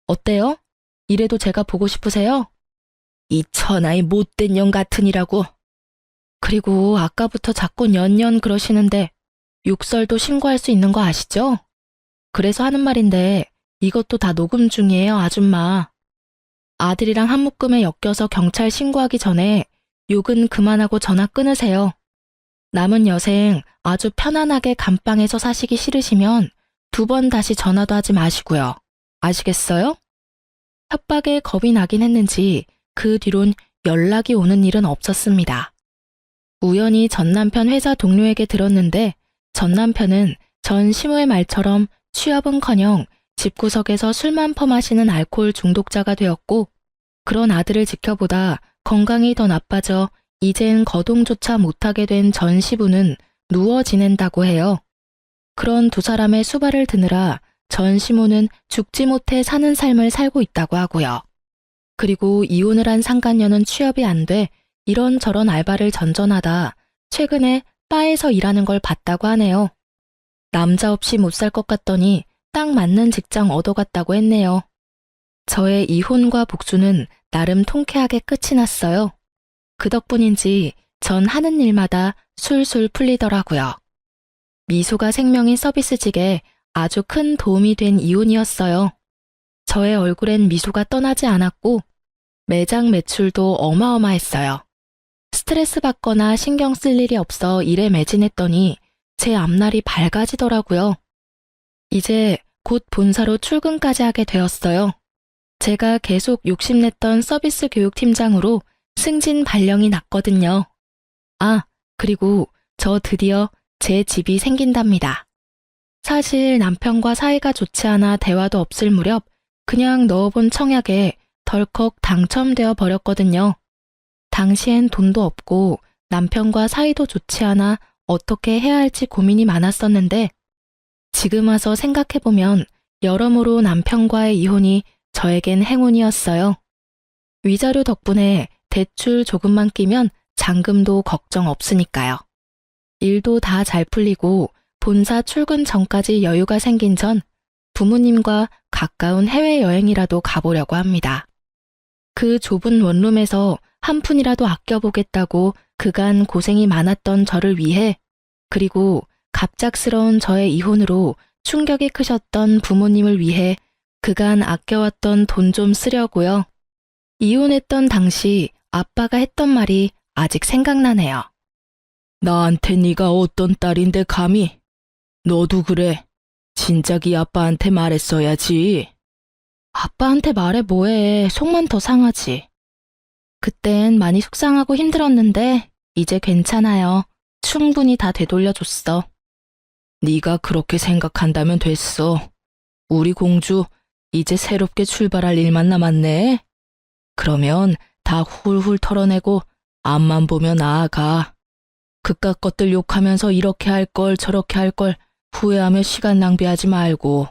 어때요? 이래도 제가 보고 싶으세요? 이 천하의 못된 년 같으니라고. 그리고 아까부터 자꾸 년년 그러시는데 욕설도 신고할 수 있는 거 아시죠? 그래서 하는 말인데 이것도 다 녹음 중이에요, 아줌마. 아들이랑 한 묶음에 엮여서 경찰 신고하기 전에 욕은 그만하고 전화 끊으세요. 남은 여생 아주 편안하게 감방에서 사시기 싫으시면 2번 다시 전화도 하지 마시고요. 아시겠어요? 협박에 겁이 나긴 했는지 그 뒤론 연락이 오는 일은 없었습니다. 우연히 전 남편 회사 동료에게 들었는데 전 남편은 전 시모의 말처럼 취업은커녕 집구석에서 술만 퍼마시는 알코올 중독자가 되었고 그런 아들을 지켜보다 건강이 더 나빠져 이젠 거동조차 못하게 된 전 시부는 누워 지낸다고 해요. 그런 두 사람의 수발을 드느라 전 시모는 죽지 못해 사는 삶을 살고 있다고 하고요. 그리고 이혼을 한 상간녀는 취업이 안 돼 이런저런 알바를 전전하다 최근에 바에서 일하는 걸 봤다고 하네요. 남자 없이 못 살 것 같더니 딱 맞는 직장 얻어갔다고 했네요. 저의 이혼과 복수는 나름 통쾌하게 끝이 났어요. 그 덕분인지 전 하는 일마다 술술 풀리더라고요. 미소가 생명인 서비스직에 아주 큰 도움이 된 이혼이었어요. 저의 얼굴엔 미소가 떠나지 않았고 매장 매출도 어마어마했어요. 스트레스 받거나 신경 쓸 일이 없어 일에 매진했더니 제 앞날이 밝아지더라고요. 이제 곧 본사로 출근까지 하게 되었어요. 제가 계속 욕심냈던 서비스 교육팀장으로 승진 발령이 났거든요. 아, 그리고 저 드디어 제 집이 생긴답니다. 사실 남편과 사이가 좋지 않아 대화도 없을 무렵 그냥 넣어본 청약에 덜컥 당첨되어 버렸거든요. 당시엔 돈도 없고 남편과 사이도 좋지 않아 어떻게 해야 할지 고민이 많았었는데 지금 와서 생각해보면 여러모로 남편과의 이혼이 저에겐 행운이었어요. 위자료 덕분에 대출 조금만 끼면 잔금도 걱정 없으니까요. 일도 다 잘 풀리고 본사 출근 전까지 여유가 생긴 전 부모님과 가까운 해외여행이라도 가보려고 합니다. 그 좁은 원룸에서 한 푼이라도 아껴보겠다고 그간 고생이 많았던 저를 위해, 그리고 갑작스러운 저의 이혼으로 충격이 크셨던 부모님을 위해 그간 아껴왔던 돈 좀 쓰려고요. 이혼했던 당시 아빠가 했던 말이 아직 생각나네요. 나한테 네가 어떤 딸인데 감히? 너도 그래. 진작이 아빠한테 말했어야지. 아빠한테 말해 뭐해. 속만 더 상하지. 그땐 많이 속상하고 힘들었는데 이제 괜찮아요. 충분히 다 되돌려줬어. 네가 그렇게 생각한다면 됐어. 우리 공주 이제 새롭게 출발할 일만 남았네. 그러면 다 훌훌 털어내고 앞만 보며 나아가. 그깟 것들 욕하면서 이렇게 할 걸 저렇게 할 걸 후회하며 시간 낭비하지 말고.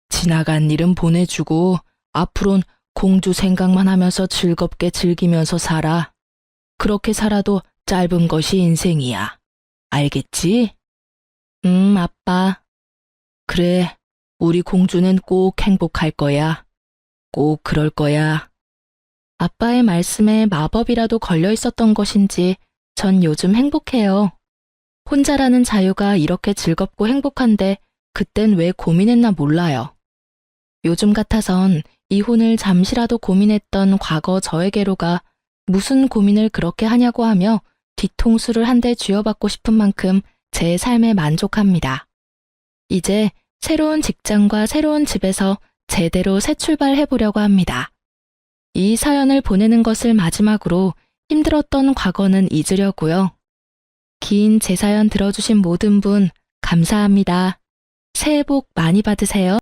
지나간 일은 보내주고 앞으론 공주 생각만 하면서 즐겁게 즐기면서 살아. 그렇게 살아도 짧은 것이 인생이야. 알겠지? 아빠. 그래, 우리 공주는 꼭 행복할 거야. 꼭 그럴 거야. 아빠의 말씀에 마법이라도 걸려 있었던 것인지 전 요즘 행복해요. 혼자라는 자유가 이렇게 즐겁고 행복한데 그땐 왜 고민했나 몰라요. 요즘 같아선 이혼을 잠시라도 고민했던 과거 저에게로가 무슨 고민을 그렇게 하냐고 하며 뒤통수를 한 대 쥐어받고 싶은 만큼 제 삶에 만족합니다. 이제 새로운 직장과 새로운 집에서 제대로 새 출발해보려고 합니다. 이 사연을 보내는 것을 마지막으로 힘들었던 과거는 잊으려고요. 긴 제 사연 들어주신 모든 분 감사합니다. 새해 복 많이 받으세요.